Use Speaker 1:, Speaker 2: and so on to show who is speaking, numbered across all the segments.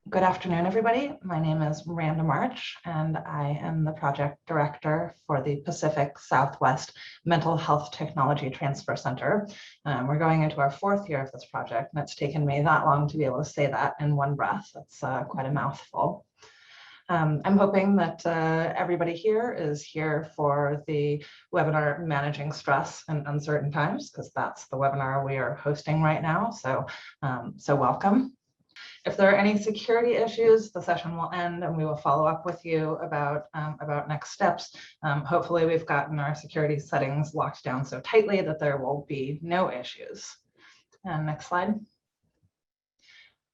Speaker 1: Good afternoon, everybody. My name is Miranda March, and I am the project director for the Pacific Southwest Mental Health Technology Transfer Center. We're going into our 4th year of this project, and it's taken me that long to be able to say that in one breath. It's quite a mouthful. I'm hoping that everybody here is here for the webinar Managing Stress in Uncertain Times, because that's the webinar we are hosting right now. So welcome. If there are any security issues, the session will end and we will follow up with you about next steps. Hopefully we've gotten our security settings locked down so tightly that there will be no issues. And next slide.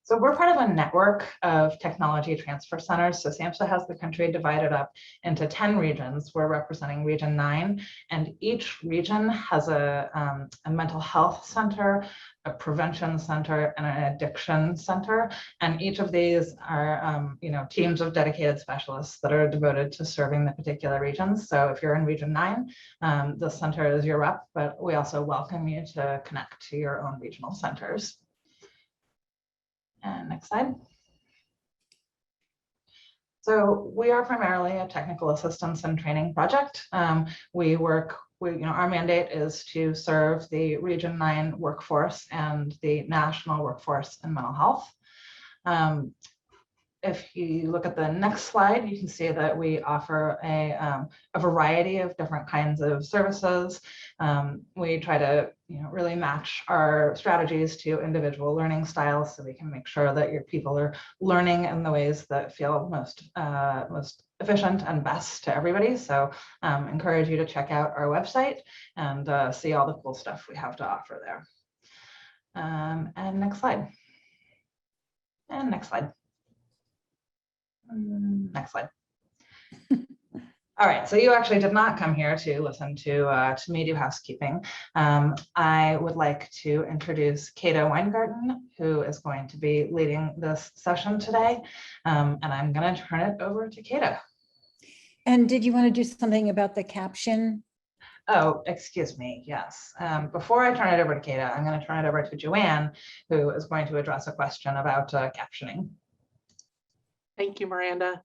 Speaker 1: So we're part of a network of technology transfer centers. So SAMHSA has the country divided up into 10 regions. We're representing Region 9, and each region has a mental health center, a prevention center, and an addiction center. And each of these are teams of dedicated specialists that are devoted to serving the particular regions. So if you're in Region 9, the center is your rep, but we also welcome you to connect to your own regional centers. And next slide. So we are primarily a technical assistance and training project. Our mandate is to serve the Region 9 workforce and the national workforce in mental health. If you look at the next slide, you can see that we offer a variety of different kinds of services. We try to really match our strategies to individual learning styles so we can make sure that your people are learning in the ways that feel most efficient and best to everybody. So encourage you to check out our website and see all the cool stuff we have to offer there. And next slide. And next slide. Next slide. All right, so you actually did not come here to listen to me do housekeeping. I would like to introduce Kata Weingarten, who is going to be leading this session today, and I'm going to turn it over to Kata.
Speaker 2: And did you want to do something about the caption?
Speaker 1: Oh, excuse me, yes. Before I turn it over to Kata, I'm going to turn it over to Joanne, who is going to address a question about captioning.
Speaker 3: Thank you, Miranda.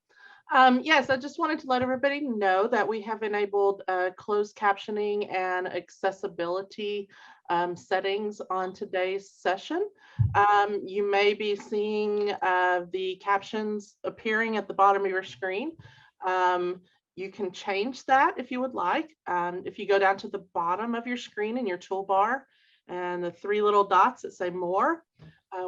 Speaker 3: Yes, I just wanted to let everybody know that we have enabled closed captioning and accessibility settings on today's session. You may be seeing the captions appearing at the bottom of your screen. You can change that if you would like. If you go down to the bottom of your screen in your toolbar and the 3 little dots that say more,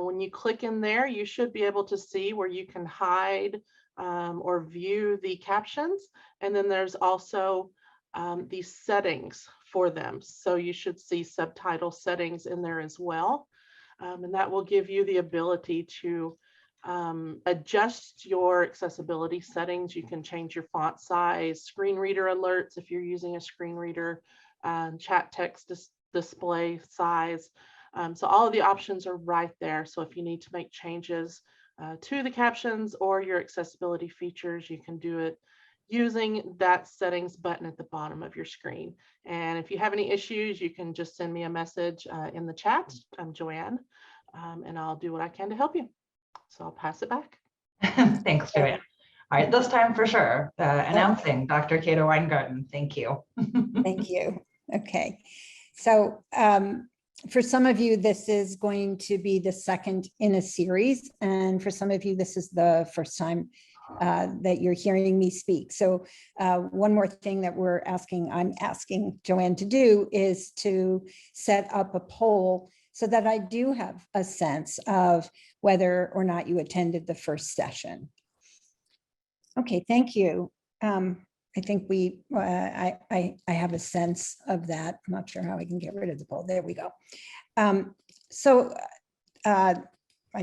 Speaker 3: when you click in there, you should be able to see where you can hide or view the captions. And then there's also these settings for them. So you should see subtitle settings in there as well. And that will give you the ability to adjust your accessibility settings. You can change your font size, screen reader alerts if you're using a screen reader, chat text display size. So all of the options are right there. So if you need to make changes to the captions or your accessibility features, you can do it using that settings button at the bottom of your screen. And if you have any issues, you can just send me a message in the chat. I'm Joanne, and I'll do what I can to help you. So I'll pass it back.
Speaker 1: Thanks, Joanne. All right, this time for sure, announcing Dr. Kata Weingarten. Thank you.
Speaker 2: Thank you. Okay. So for some of you, this is going to be the second in a series. And for some of you, this is the first time that you're hearing me speak. So one more thing that I'm asking Joanne to do is to set up a poll so that I do have a sense of whether or not you attended the first session. Okay, thank you. I think I have a sense of that. I'm not sure how I can get rid of the poll. There we go. I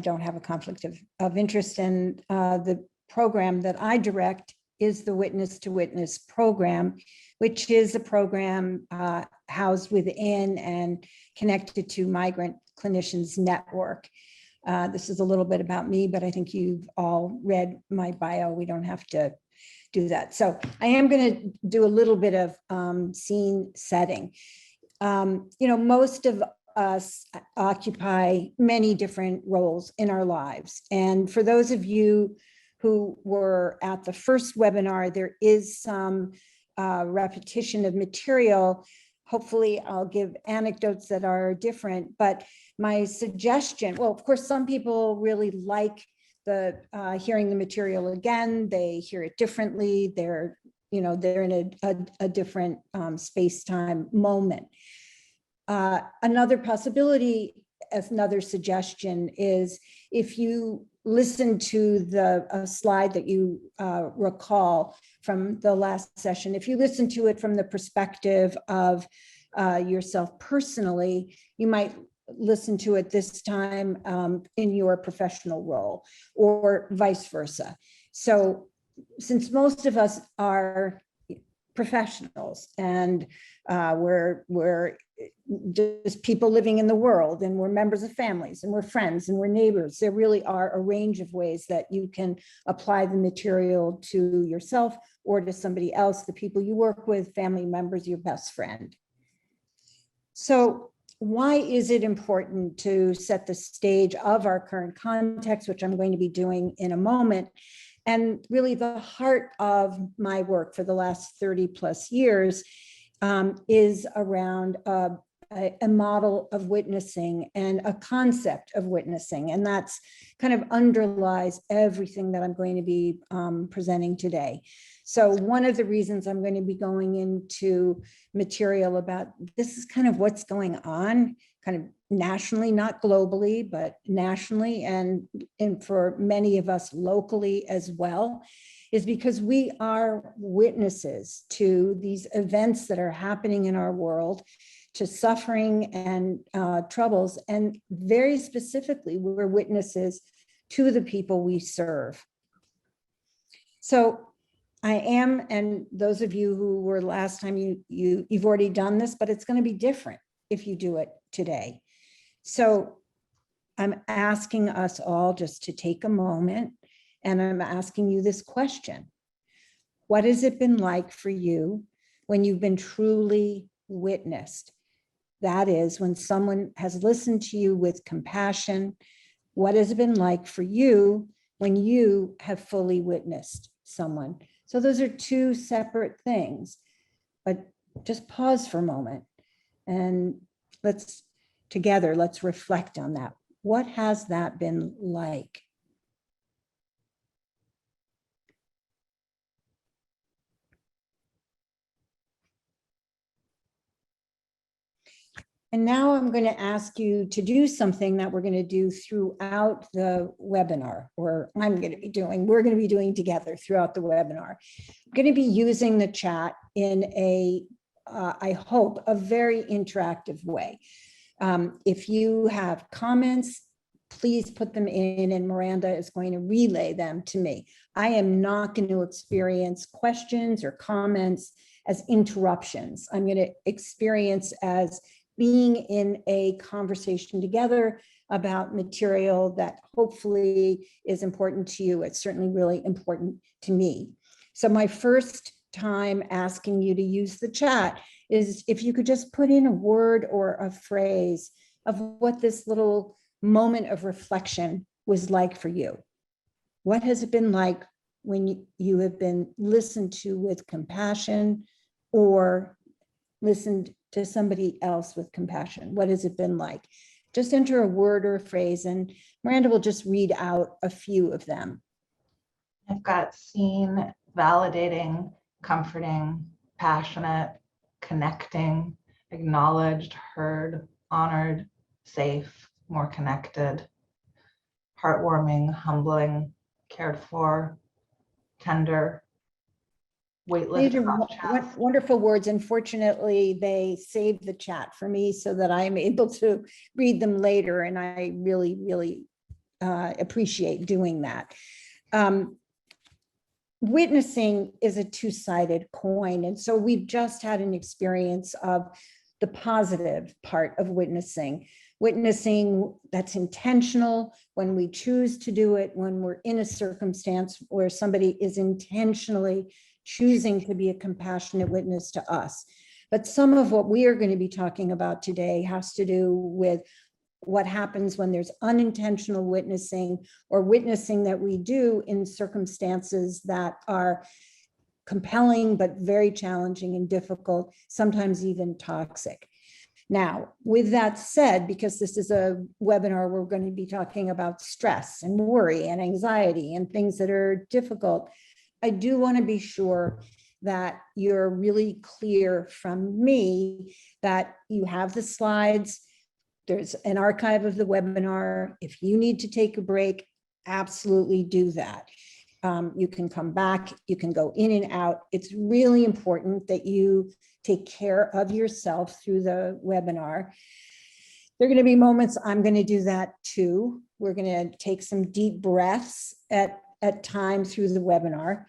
Speaker 2: don't have a conflict of interest, and the program that I direct is the Witness to Witness program, which is a program housed within and connected to Migrant Clinicians Network. This is a little bit about me, but I think you've all read my bio. We don't have to do that. So I am going to do a little bit of scene setting. Most of us occupy many different roles in our lives. And for those of you who were at the first webinar, there is some repetition of material. Hopefully I'll give anecdotes that are different, but my suggestion, well, of course, some people really like the hearing the material again. They hear it differently. They're in a different space-time moment. Another possibility, as another suggestion, is if you listen to the slide that you recall from the last session, if you listen to it from the perspective of yourself personally, you might listen to it this time in your professional role, or vice versa. So since most of us are professionals and we're just people living in the world, and we're members of families, and we're friends, and we're neighbors, there really are a range of ways that you can apply the material to yourself or to somebody else, the people you work with, family members, your best friend. So why is it important to set the stage of our current context, which I'm going to be doing in a moment? And really the heart of my work for the last 30 plus years is around a model of witnessing and a concept of witnessing. And that's kind of underlies everything that I'm going to be presenting today. So one of the reasons I'm going to be going into material about this is kind of what's going on, kind of nationally, not globally, but nationally, and for many of us locally as well, is because we are witnesses to these events that are happening in our world, to suffering and troubles. And very specifically, we're witnesses to the people we serve. So I am, and those of you who were last time, you've already done this, but it's going to be different if you do it today. So I'm asking us all just to take a moment, and I'm asking you this question. What has it been like for you when you've been truly witnessed? That is, when someone has listened to you with compassion. What has it been like for you when you have fully witnessed someone? So those are two separate things, but just pause for a moment and let's reflect on that. What has that been like? And now I'm going to ask you to do something that we're going to do throughout the webinar, or we're going to be doing together throughout the webinar. I'm going to be using the chat in I hope, a very interactive way. If you have comments, please put them in, and Miranda is going to relay them to me. I am not going to experience questions or comments as interruptions. I'm going to experience as being in a conversation together about material that hopefully is important to you. It's certainly really important to me. So my first time asking you to use the chat is if you could just put in a word or a phrase of what this little moment of reflection was like for you. What has it been like when you have been listened to with compassion or listened to somebody else with compassion? What has it been like? Just enter a word or a phrase, and Miranda will just read out a few of them.
Speaker 1: I've got seen, validating, comforting, passionate, connecting, acknowledged, heard, honored, safe, more connected, heartwarming, humbling, cared for, tender, weightless.
Speaker 2: Wonderful words. Unfortunately, they saved the chat for me so that I'm able to read them later, and I really, really appreciate doing that. Witnessing is a two-sided coin, and so we've just had an experience of the positive part of witnessing. Witnessing that's intentional, when we choose to do it, when we're in a circumstance where somebody is intentionally choosing to be a compassionate witness to us. But some of what we are going to be talking about today has to do with what happens when there's unintentional witnessing or witnessing that we do in circumstances that are compelling, but very challenging and difficult, sometimes even toxic. Now, with that said, because this is a webinar, we're going to be talking about stress and worry and anxiety and things that are difficult. I do want to be sure that you're really clear from me that you have the slides. There's an archive of the webinar. If you need to take a break, absolutely do that. You can come back, you can go in and out. It's really important that you take care of yourself through the webinar. There are going to be moments I'm going to do that too. We're going to take some deep breaths at times through the webinar.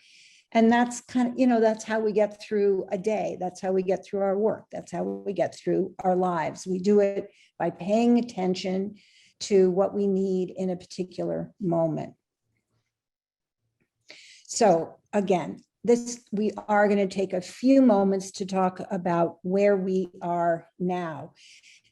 Speaker 2: And that's kind of, that's how we get through a day. That's how we get through our work. That's how we get through our lives. We do it by paying attention to what we need in a particular moment. So again, we are going to take a few moments to talk about where we are now.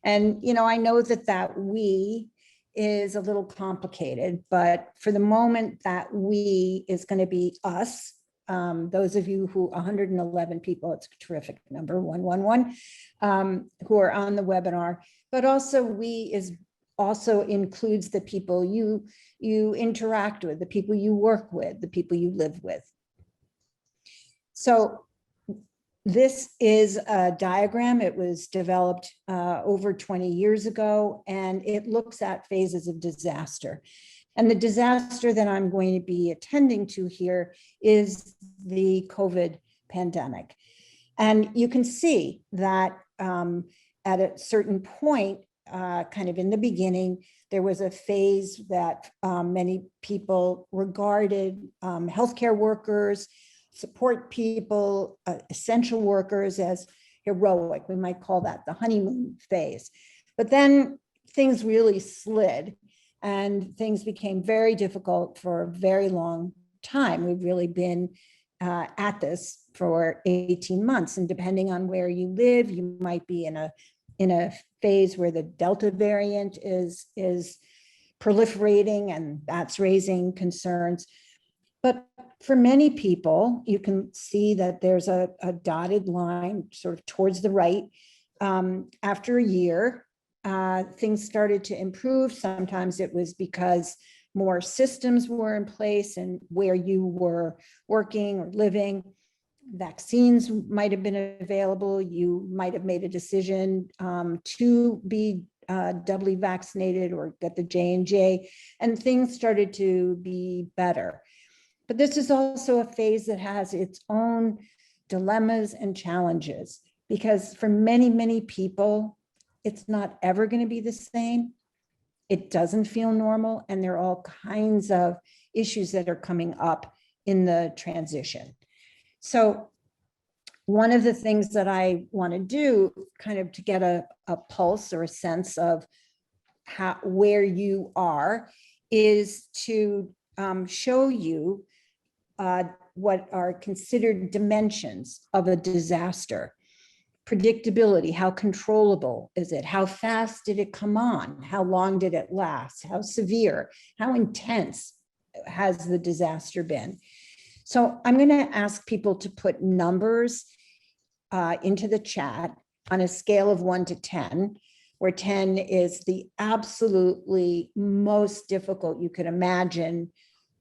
Speaker 2: And, I know that we is a little complicated, but for the moment, that we is going to be us. Those of you who 111 people, it's a terrific number, 111, who are on the webinar, but also we is also includes the people you interact with, the people you work with, the people you live with. So this is a diagram. It was developed over 20 years ago, and it looks at phases of disaster. And the disaster that I'm going to be attending to here is the COVID pandemic. And you can see that at a certain point, kind of in the beginning, there was a phase that many people regarded healthcare workers, support people, essential workers as heroic. We might call that the honeymoon phase. But then things really slid and things became very difficult for a very long time. We've really been at this for 18 months. And depending on where you live, you might be in a phase where the Delta variant is proliferating, and that's raising concerns. But for many people, you can see that there's a dotted line sort of towards the right. After a year, things started to improve. Sometimes it was because more systems were in place and where you were working or living. Vaccines might have been available. You might have made a decision to be doubly vaccinated or get the J&J, and things started to be better. But this is also a phase that has its own dilemmas and challenges, because for many, many people, it's not ever going to be the same. It doesn't feel normal, and there are all kinds of issues that are coming up in the transition. So one of the things that I want to do, kind of to get a pulse or a sense of where you are, is to show you what are considered dimensions of a disaster. Predictability, how controllable is it? How fast did it come on? How long did it last? How severe? How intense has the disaster been? So I'm going to ask people to put numbers into the chat on a scale of 1 to 10, where 10 is the absolutely most difficult you could imagine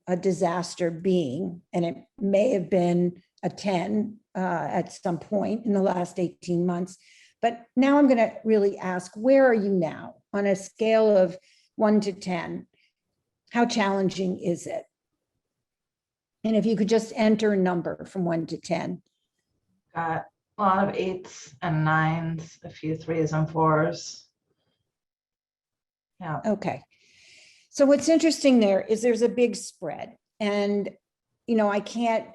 Speaker 2: a disaster being, and it may have been a 10 at some point in the last 18 months. But now I'm going to really ask, where are you now on a scale of 1 to 10? How challenging is it? And if you could just enter a number from 1 to 10.
Speaker 1: Got a lot of 8s and 9s, a few 3s and 4s. Yeah.
Speaker 2: Okay. So what's interesting there is there's a big spread, and I can't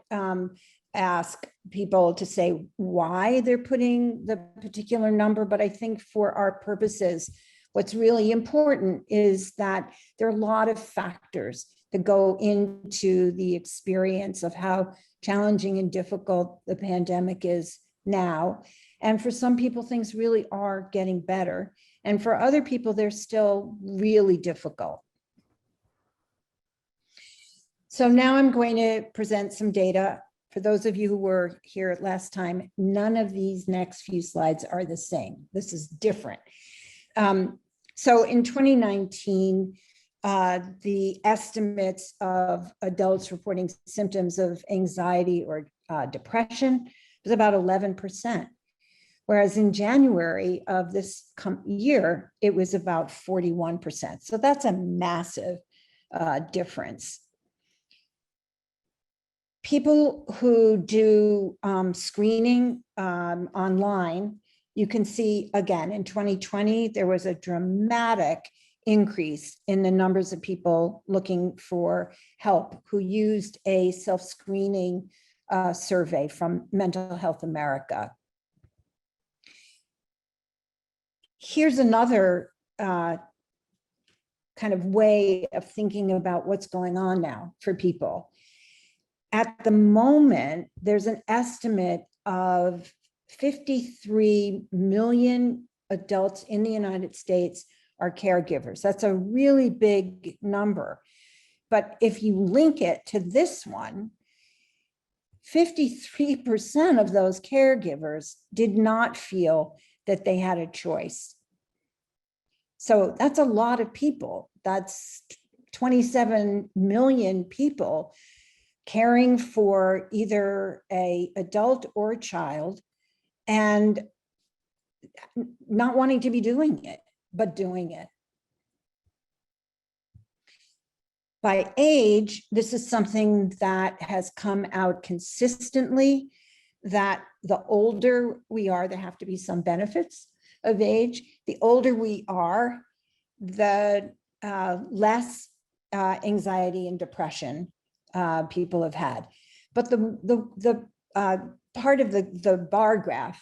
Speaker 2: ask people to say why they're putting the particular number, but I think for our purposes, what's really important is that there are a lot of factors that go into the experience of how challenging and difficult the pandemic is now. And for some people, things really are getting better. And for other people, they're still really difficult. So now I'm going to present some data. For those of you who were here last time, none of these next few slides are the same. This is different. So in 2019, the estimates of adults reporting symptoms of anxiety or depression was about 11%. Whereas in January of this year, it was about 41%. So that's a massive difference. People who do screening online, you can see again, in 2020, there was a dramatic increase in the numbers of people looking for help who used a self-screening survey from Mental Health America. Here's another kind of way of thinking about what's going on now for people. At the moment, there's an estimate of 53 million adults in the United States are caregivers. That's a really big number. But if you link it to this one, 53% of those caregivers did not feel that they had a choice. So that's a lot of people. That's 27 million people caring for either an adult or a child and not wanting to be doing it, but doing it. By age, this is something that has come out consistently, that the older we are, there have to be some benefits of age. The older we are, the less anxiety and depression people have had. But the part of the bar graph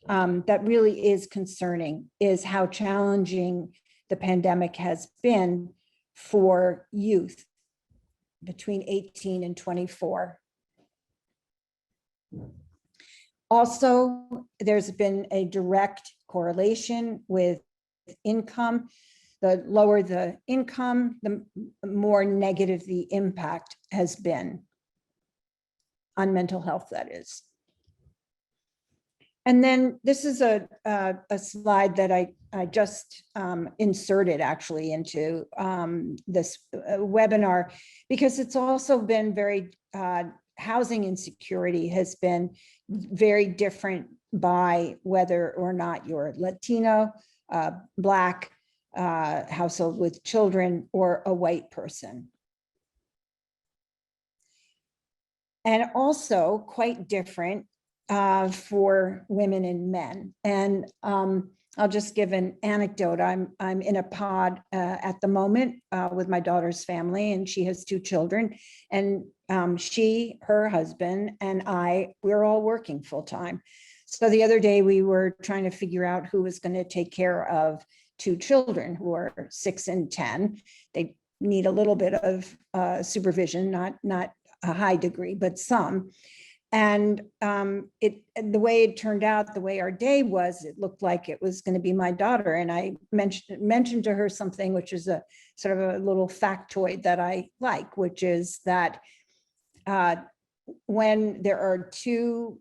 Speaker 2: that really is concerning is how challenging the pandemic has been for youth between 18 and 24. Also, there's been a direct correlation with income. The lower the income, the more negative the impact has been on mental health, that is. And then this is a slide that I just inserted actually into this webinar, because it's also been very, housing insecurity has been very different by whether or not you're Latino, Black, household with children, or a white person. And also quite different for women and men. And I'll just give an anecdote. I'm in a pod at the moment with my daughter's family, and she has 2 children. And she, her husband, and we're all working full time. So the other day we were trying to figure out who was going to take care of 2 children who are 6 and 10. They need a little bit of supervision, not a high degree, but some. And the way it turned out, the way our day was, it looked like it was going to be my daughter. And I mentioned to her something which is a sort of a little factoid that I like, which is that when there are 2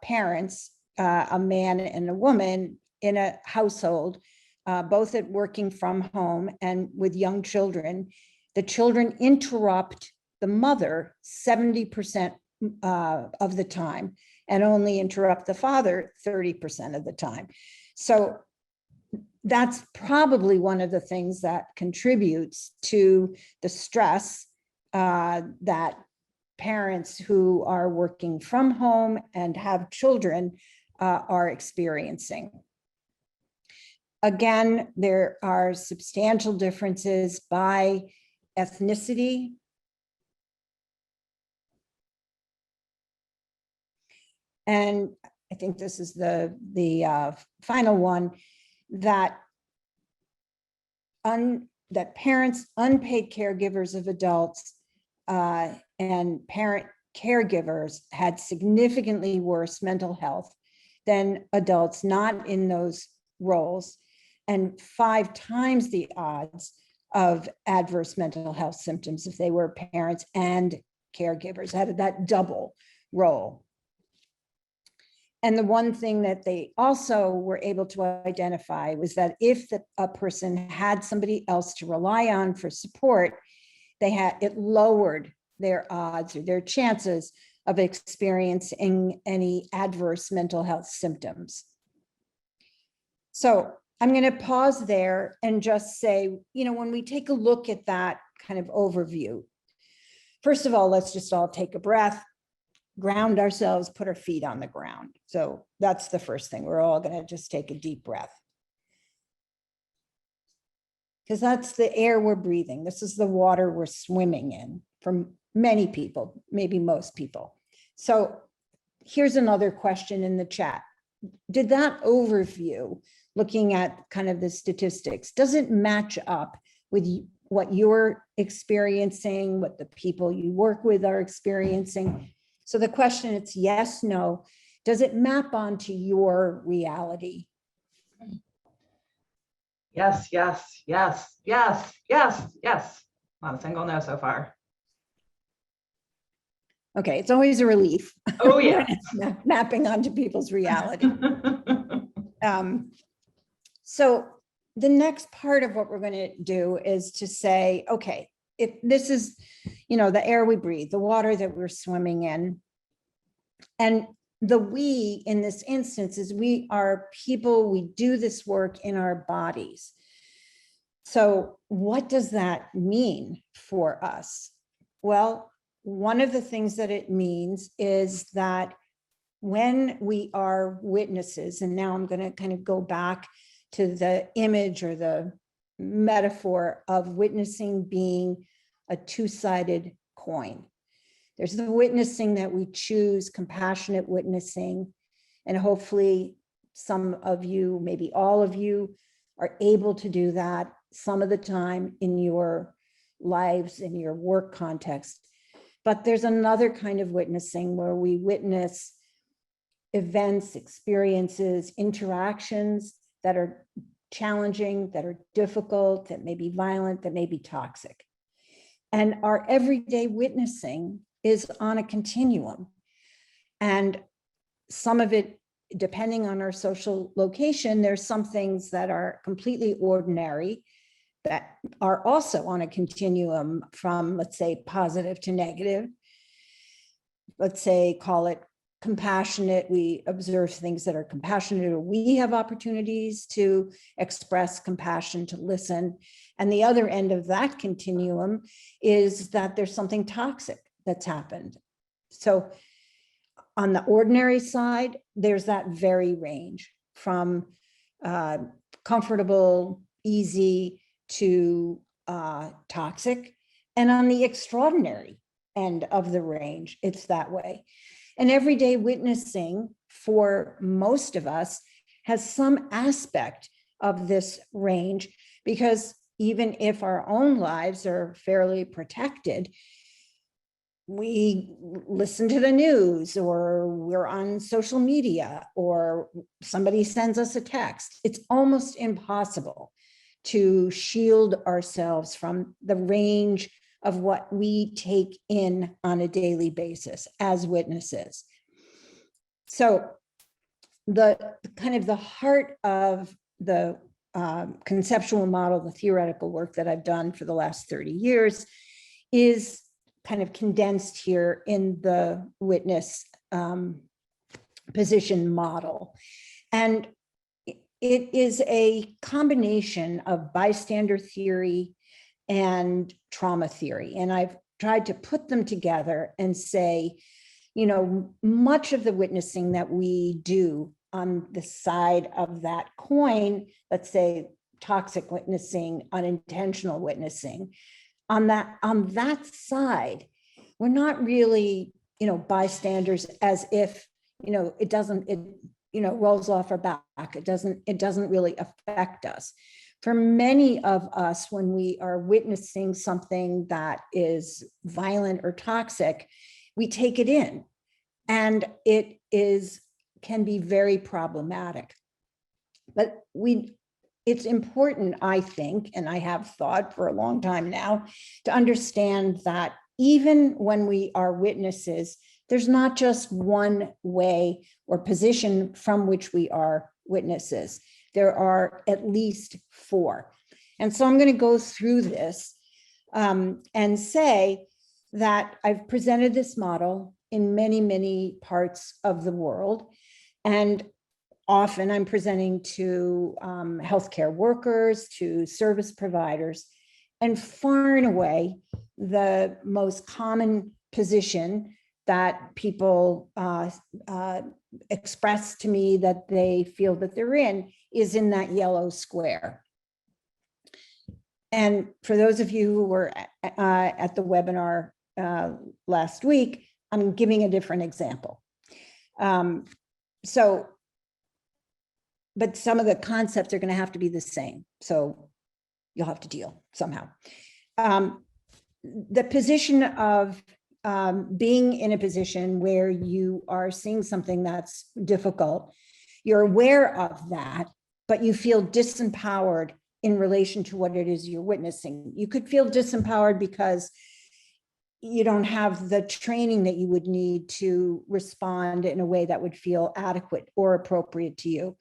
Speaker 2: parents, a man and a woman in a household, both at working from home and with young children, the children interrupt the mother 70% of the time and only interrupt the father 30% of the time. So that's probably one of the things that contributes to the stress that parents who are working from home and have children are experiencing. Again, there are substantial differences by ethnicity. And I think this is the final one, that parents, unpaid caregivers of adults and parent caregivers had significantly worse mental health than adults not in those roles, and 5 times the odds of adverse mental health symptoms if they were parents and caregivers, had that double role. And the one thing that they also were able to identify was that if a person had somebody else to rely on for support, it lowered their odds or their chances of experiencing any adverse mental health symptoms. So I'm going to pause there and just say, when we take a look at that kind of overview, first of all, let's just all take a breath, ground ourselves, put our feet on the ground. So that's the first thing. We're all going to just take a deep breath, because that's the air we're breathing. This is the water we're swimming in for many people, maybe most people. So here's another question in the chat. Did that overview, looking at kind of the statistics, does it match up with what you're experiencing, what the people you work with are experiencing? So the question, it's yes, no. Does it map onto your reality?
Speaker 1: Yes, yes, yes, yes, yes, yes. Not a single no so far.
Speaker 2: Okay, it's always a relief.
Speaker 1: Oh, yeah.
Speaker 2: when it's mapping onto people's reality. So the next part of what we're going to do is to say, okay, if this is, the air we breathe, the water that we're swimming in, and the we in this instance is we are people, we do this work in our bodies. So what does that mean for us? Well, one of the things that it means is that when we are witnesses, and now I'm going to kind of go back to the image or the metaphor of witnessing being a two-sided coin. There's the witnessing that we choose, compassionate witnessing, and hopefully some of you, maybe all of you, are able to do that some of the time in your lives, in your work context. But there's another kind of witnessing where we witness events, experiences, interactions that are challenging, that are difficult, that may be violent, that may be toxic. And our everyday witnessing is on a continuum. And some of it, depending on our social location, there's some things that are completely ordinary that are also on a continuum from, let's say, positive to negative. Let's say, call it compassionate. We observe things that are compassionate, or we have opportunities to express compassion, to listen. And the other end of that continuum is that there's something toxic that's happened. So on the ordinary side, there's that very range from comfortable, easy to toxic. And on the extraordinary end of the range, it's that way. And everyday witnessing for most of us has some aspect of this range, because even if our own lives are fairly protected, we listen to the news, or we're on social media, or somebody sends us a text. It's almost impossible to shield ourselves from the range of what we take in on a daily basis as witnesses. So the kind of the heart of the conceptual model, the theoretical work that I've done for the last 30 years is kind of condensed here in the witness position model. And it is a combination of bystander theory and trauma theory. And I've tried to put them together and say, much of the witnessing that we do on the side of that coin, let's say toxic witnessing, unintentional witnessing, on that side, we're not really, bystanders, as if, it rolls off our back. It doesn't really affect us. For many of us, when we are witnessing something that is violent or toxic, we take it in, and it is can be very problematic. But it's important, I think, and I have thought for a long time now, to understand that even when we are witnesses, there's not just one way or position from which we are witnesses. There are at least four. And so I'm going to go through this and say that I've presented this model in many, many parts of the world. And often I'm presenting to healthcare workers, to service providers, and far and away, the most common position that people express to me that they feel that they're in is in that yellow square. And for those of you who were at the webinar last week, I'm giving a different example. But some of the concepts are going to have to be the same. So you'll have to deal somehow. The position of being in a position where you are seeing something that's difficult, you're aware of that, but you feel disempowered in relation to what it is you're witnessing. You could feel disempowered because you don't have the training that you would need to respond in a way that would feel adequate or appropriate to you.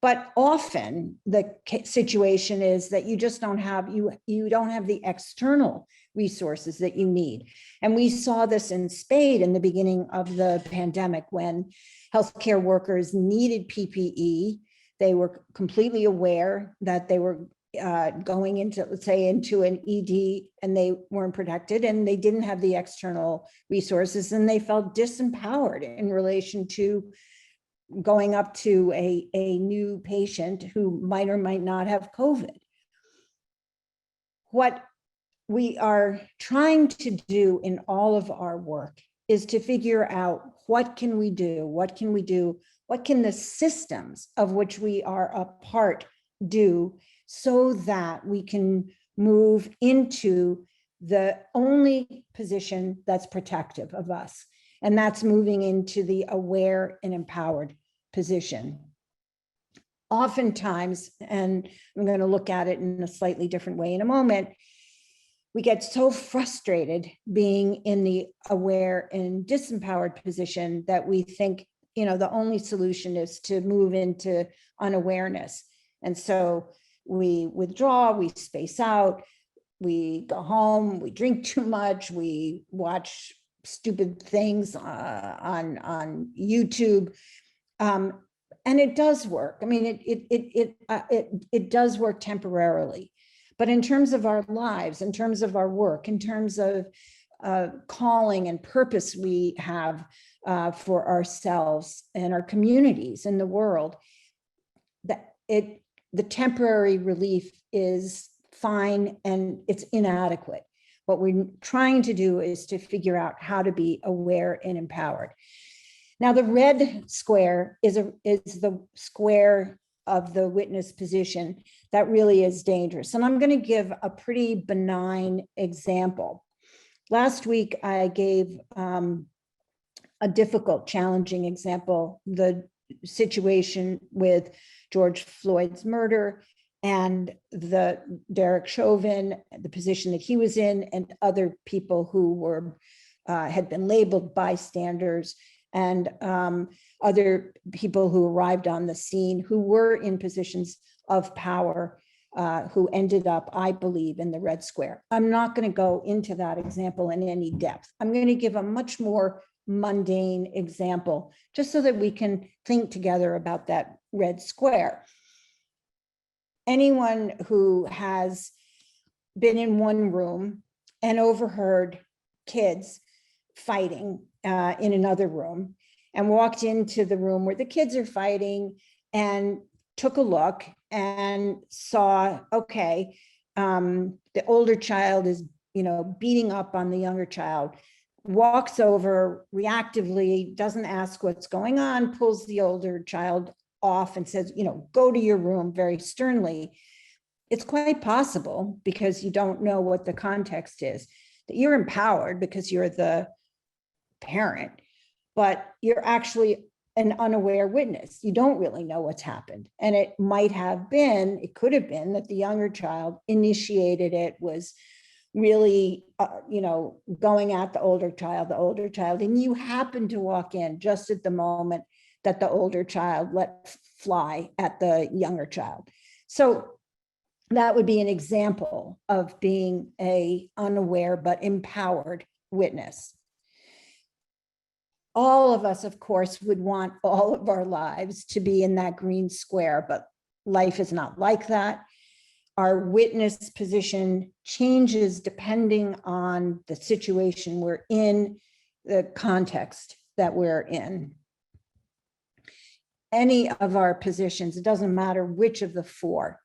Speaker 2: But often the situation is that you just don't have, you don't have the external resources that you need. And we saw this in spades in the beginning of the pandemic when healthcare workers needed PPE. They were completely aware that they were going into, let's say, into an ED and they weren't protected and they didn't have the external resources and they felt disempowered in relation to going up to a new patient who might or might not have COVID. What we are trying to do in all of our work is to figure out what can we do, what can we do, what can the systems of which we are a part do so that we can move into the only position that's protective of us. And that's moving into the aware and empowered position. Oftentimes, and I'm going to look at it in a slightly different way in a moment, we get so frustrated being in the aware and disempowered position that we think, the only solution is to move into unawareness. And so we withdraw, we space out, we go home, we drink too much, we watch stupid things on YouTube. And it does work. I mean, it does work temporarily. But in terms of our lives, in terms of our work, in terms of calling and purpose we have for ourselves and our communities in the world, the temporary relief is fine and it's inadequate. What we're trying to do is to figure out how to be aware and empowered. Now, the red square is the square of the witness position that really is dangerous. And I'm going to give a pretty benign example. Last week, I gave a difficult, challenging example, the situation with George Floyd's murder and the Derek Chauvin, the position that he was in, and other people who were had been labeled bystanders, and other people who arrived on the scene who were in positions of power, who ended up, I believe, in the red square. I'm not going to go into that example in any depth. I'm going to give a much more mundane example, just so that we can think together about that red square. Anyone who has been in one room and overheard kids fighting in another room and walked into the room where the kids are fighting and took a look and saw, okay, the older child is, beating up on the younger child, walks over reactively, doesn't ask what's going on, pulls the older child off and says, go to your room very sternly. It's quite possible, because you don't know what the context is, that you're empowered because you're the parent, but you're actually an unaware witness. You don't really know what's happened. And it could have been that the younger child initiated it, was really, going at the older child, and you happen to walk in just at the moment that the older child let fly at the younger child. So that would be an example of being a unaware but empowered witness. All of us, of course, would want all of our lives to be in that green square, but life is not like that. Our witness position changes depending on the situation we're in, the context that we're in. Any of our positions, it doesn't matter which of the four,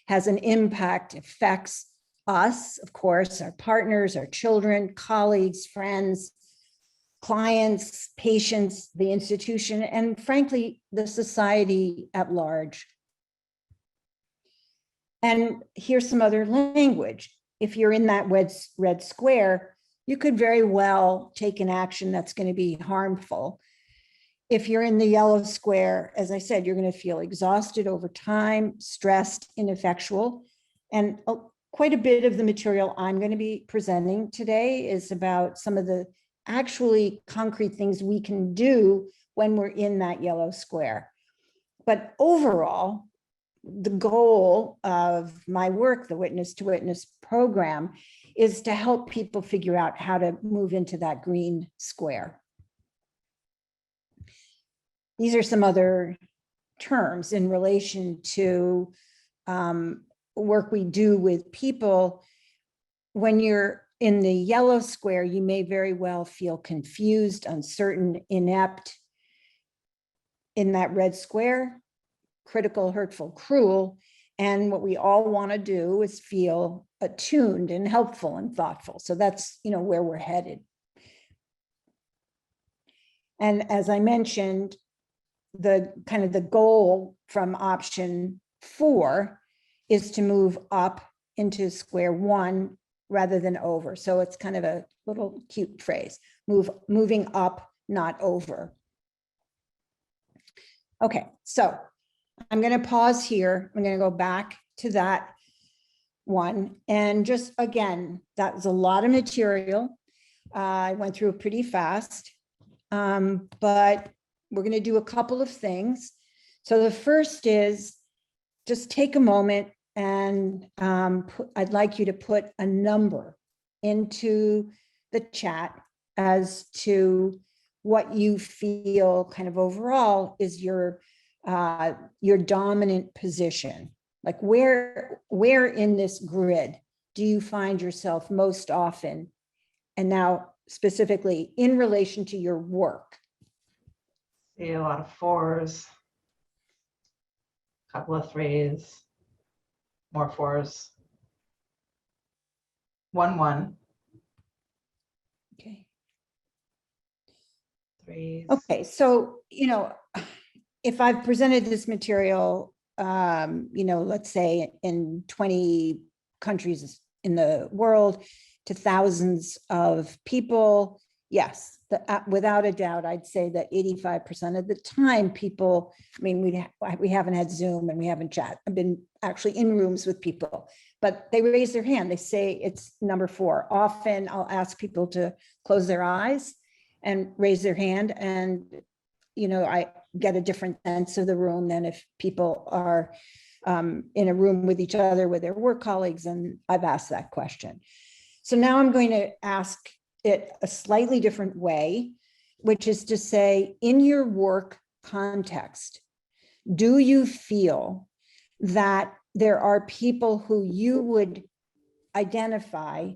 Speaker 2: has an impact, affects us, of course, our partners, our children, colleagues, friends, clients, patients, the institution, and frankly, the society at large. And here's some other language. If you're in that red square, you could very well take an action that's going to be harmful. If you're in the yellow square, as I said, you're going to feel exhausted over time, stressed, ineffectual. And quite a bit of the material I'm going to be presenting today is about some of the actually concrete things we can do when we're in that yellow square. But overall, the goal of my work, the Witness to Witness program, is to help people figure out how to move into that green square. These are some other terms in relation to work we do with people. When you're in the yellow square, you may very well feel confused, uncertain, inept. In that red square, critical, hurtful, cruel. And what we all want to do is feel attuned and helpful and thoughtful. So that's, where we're headed. And as I mentioned, the goal from option 4 is to move up into square 1 rather than over. So it's kind of a little cute phrase, moving up, not over. Okay, so I'm going to pause here. I'm going to go back to that one. And just again, that was a lot of material. I went through it pretty fast, but we're going to do a couple of things. So the first is just take a moment and I'd like you to put a number into the chat as to what you feel kind of overall is your dominant position. Like where in this grid do you find yourself most often? And now specifically in relation to your work.
Speaker 1: See a lot of 4s, a couple of 3s, more 4s, 1, 1.
Speaker 2: Okay.
Speaker 1: 3s.
Speaker 2: Okay, so, if I've presented this material, let's say in 20 countries in the world to thousands of people, yes, without a doubt, I'd say that 85% of the time people, we haven't had Zoom and we haven't chat. I've been actually in rooms with people, but they raise their hand. They say it's number 4. Often I'll ask people to close their eyes and raise their hand. And, I get a different sense of the room than if people are in a room with each other, with their work colleagues. And I've asked that question. So now I'm going to ask it a slightly different way, which is to say, in your work context, do you feel that there are people who you would identify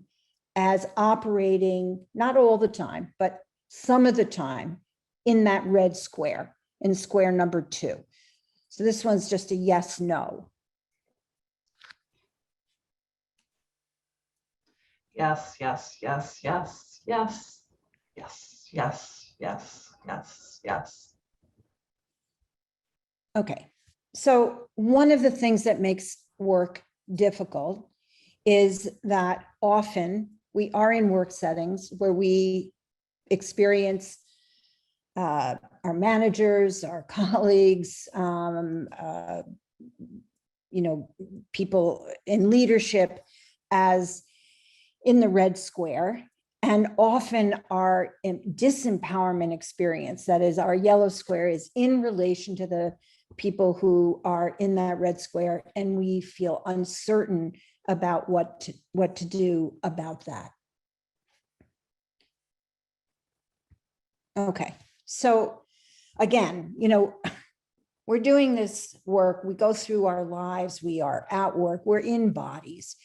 Speaker 2: as operating, not all the time, but some of the time, in that red square, in square number 2? So this one's just a yes, no.
Speaker 1: Yes, yes, yes, yes, yes, yes, yes, yes, yes, yes.
Speaker 2: Okay, so one of the things that makes work difficult is that often we are in work settings where we experience our managers, our colleagues, people in leadership as in the red square, and often our disempowerment experience, that is our yellow square, is in relation to the people who are in that red square, and we feel uncertain about what to do about that. Okay, so again, we're doing this work, we go through our lives, we are at work, we're in bodies,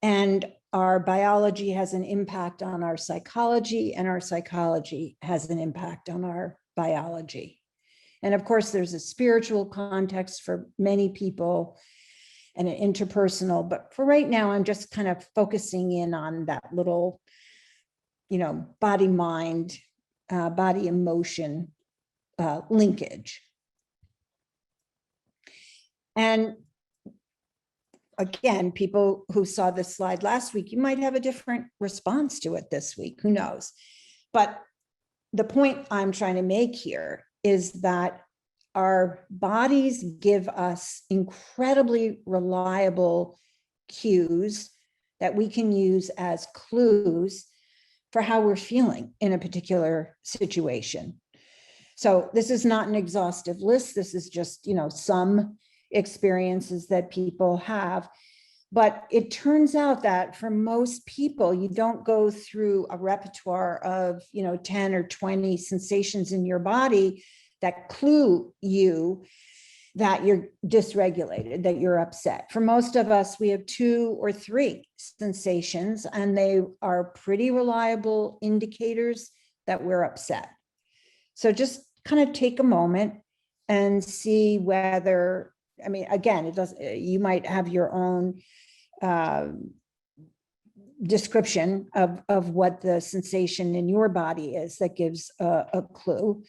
Speaker 2: and our biology has an impact on our psychology, and our psychology has an impact on our biology. And of course, there's a spiritual context for many people and an interpersonal, but for right now, I'm just kind of focusing in on that little, body, mind, body, emotion linkage. And again, people who saw this slide last week, you might have a different response to it this week, who knows? But the point I'm trying to make here is that our bodies give us incredibly reliable cues that we can use as clues for how we're feeling in a particular situation. So this is not an exhaustive list. This is just, some experiences that people have. But it turns out that for most people, you don't go through a repertoire of, 10 or 20 sensations in your body that clue you that you're dysregulated, that you're upset. For most of us, we have 2 or 3 sensations, and they are pretty reliable indicators that we're upset. So just kind of take a moment and see whether, again, it does, you might have your own description of what the sensation in your body is that gives a clue.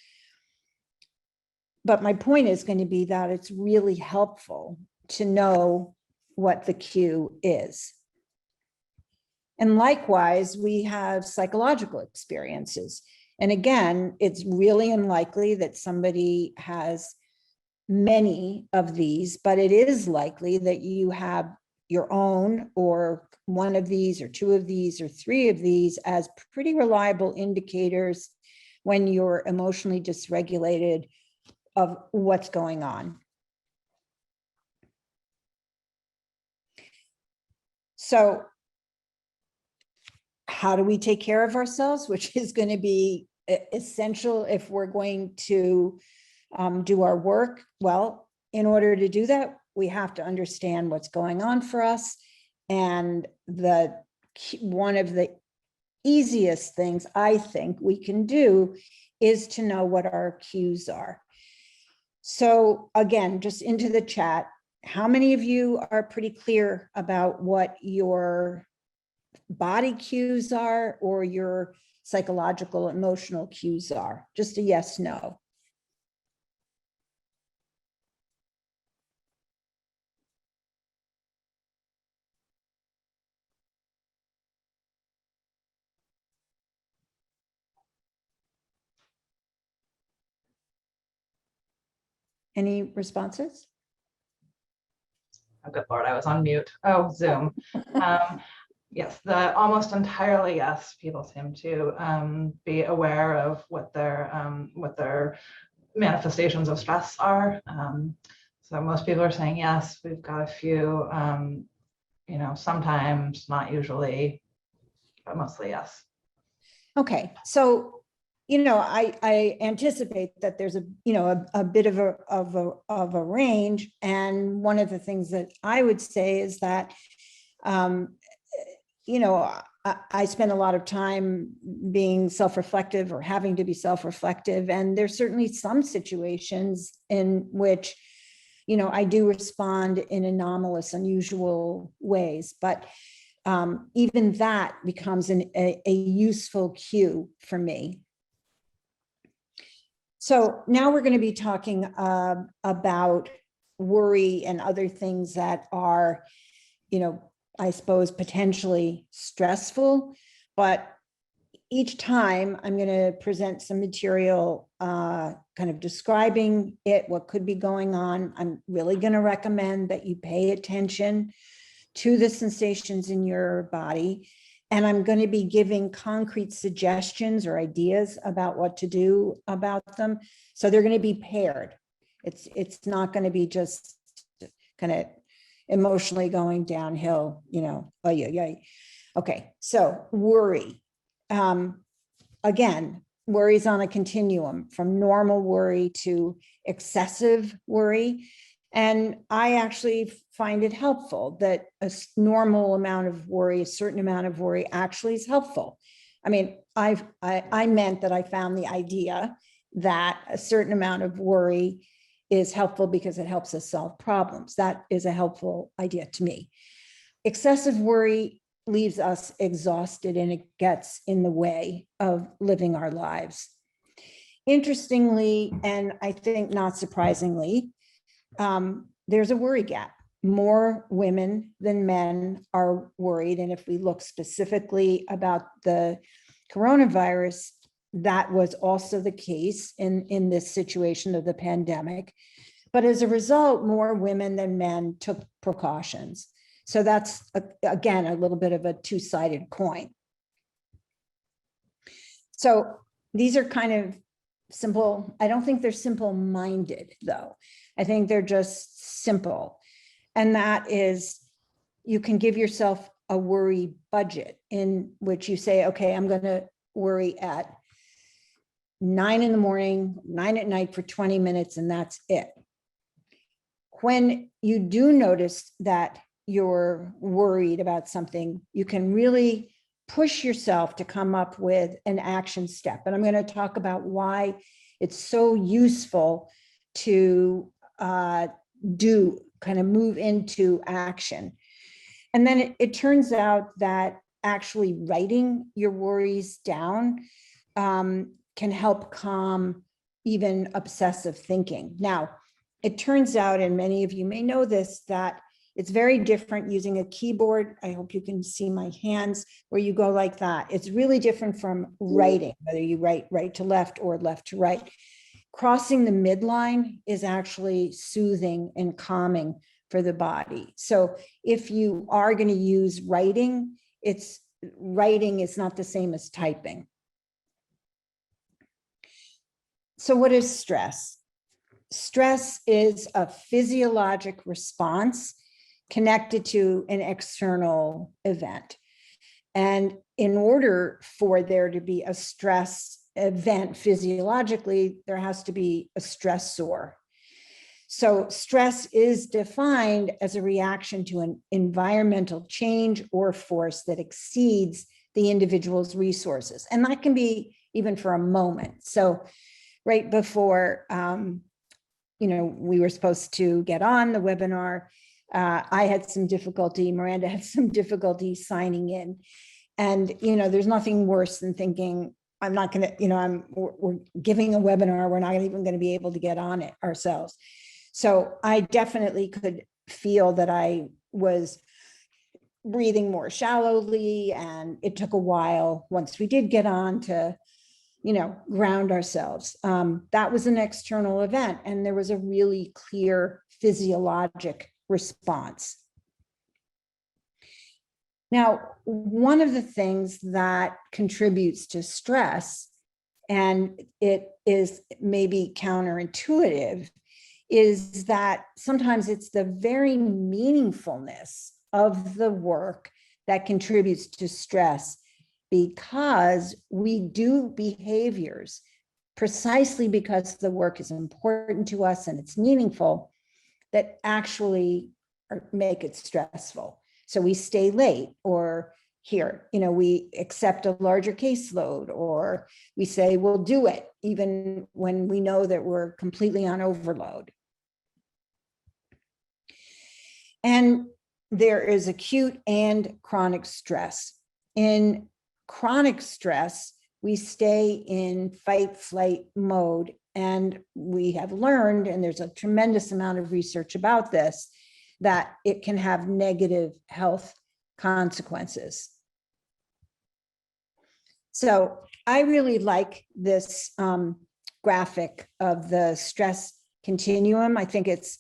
Speaker 2: But my point is going to be that it's really helpful to know what the cue is. And likewise, we have psychological experiences. And again, it's really unlikely that somebody has many of these, but it is likely that you have your own, or one of these, or 2 of these, or 3 of these as pretty reliable indicators when you're emotionally dysregulated of what's going on. So how do we take care of ourselves, which is going to be essential if we're going to do our work? Well, in order to do that, we have to understand what's going on for us. And one of the easiest things I think we can do is to know what our cues are. So again, just into the chat, how many of you are pretty clear about what your body cues are or your psychological, emotional cues are? Just a yes, no. Any responses?
Speaker 1: Oh, good Lord, I was on mute. Oh, Zoom. Yes, almost entirely yes. People seem to be aware of what their manifestations of stress are. So most people are saying yes. We've got a few, sometimes, not usually, but mostly yes.
Speaker 2: Okay, so I anticipate that there's a bit of a range, and one of the things that I would say is that I spend a lot of time being self-reflective or having to be self-reflective, and there's certainly some situations in which I do respond in anomalous, unusual ways, but even that becomes a useful cue for me. So now we're going to be talking about worry and other things that are, I suppose, potentially stressful. But each time I'm going to present some material kind of describing it, what could be going on. I'm really going to recommend that you pay attention to the sensations in your body. And I'm going to be giving concrete suggestions or ideas about what to do about them. So they're going to be paired. It's not going to be just kind of emotionally going downhill, you know. Oh, yeah. Okay, so worry. Again, worry's on a continuum from normal worry to excessive worry. And I actually find it helpful that a normal amount of worry, a certain amount of worry actually is helpful. I mean, I meant that I found the idea that a certain amount of worry is helpful because it helps us solve problems. That is a helpful idea to me. Excessive worry leaves us exhausted and it gets in the way of living our lives. Interestingly, and I think not surprisingly, there's a worry gap. More women than men are worried. And if we look specifically about the coronavirus, that was also the case in this situation of the pandemic. But as a result, more women than men took precautions. So that's, again, a little bit of a two-sided coin. So these are kind of simple. I don't think they're simple-minded, though. I think they're just simple. And that is, you can give yourself a worry budget in which you say, okay, I'm going to worry at 9 in the morning, 9 at night for 20 minutes, and that's it. When you do notice that you're worried about something, you can really push yourself to come up with an action step. And I'm going to talk about why it's so useful to move into action. And then it turns out that actually writing your worries down can help calm even obsessive thinking. Now, it turns out, and many of you may know this, that it's very different using a keyboard. I hope you can see my hands where you go like that. It's really different from writing, whether you write right to left or left to right. Crossing the midline is actually soothing and calming for the body. So if you are going to use writing, writing is not the same as typing. So what is stress? Stress is a physiologic response connected to an external event. And in order for there to be a stress event physiologically, there has to be a stressor. So stress is defined as a reaction to an environmental change or force that exceeds the individual's resources. And that can be even for a moment. So right before we were supposed to get on the webinar, I had some difficulty, Miranda had some difficulty signing in. And, there's nothing worse than thinking, I'm not going to, we're giving a webinar, we're not even going to be able to get on it ourselves. So I definitely could feel that I was breathing more shallowly, and it took a while once we did get on to ground ourselves. That was an external event, and there was a really clear physiologic response. Now, one of the things that contributes to stress, and it is maybe counterintuitive, is that sometimes it's the very meaningfulness of the work that contributes to stress, because we do behaviors precisely because the work is important to us and it's meaningful that actually make it stressful. So we stay late, or we accept a larger caseload, or we say we'll do it even when we know that we're completely on overload. And there is acute and chronic stress. In chronic stress, we stay in fight flight mode. And we have learned, and there's a tremendous amount of research about this, that it can have negative health consequences. So I really like this graphic of the stress continuum. I think it's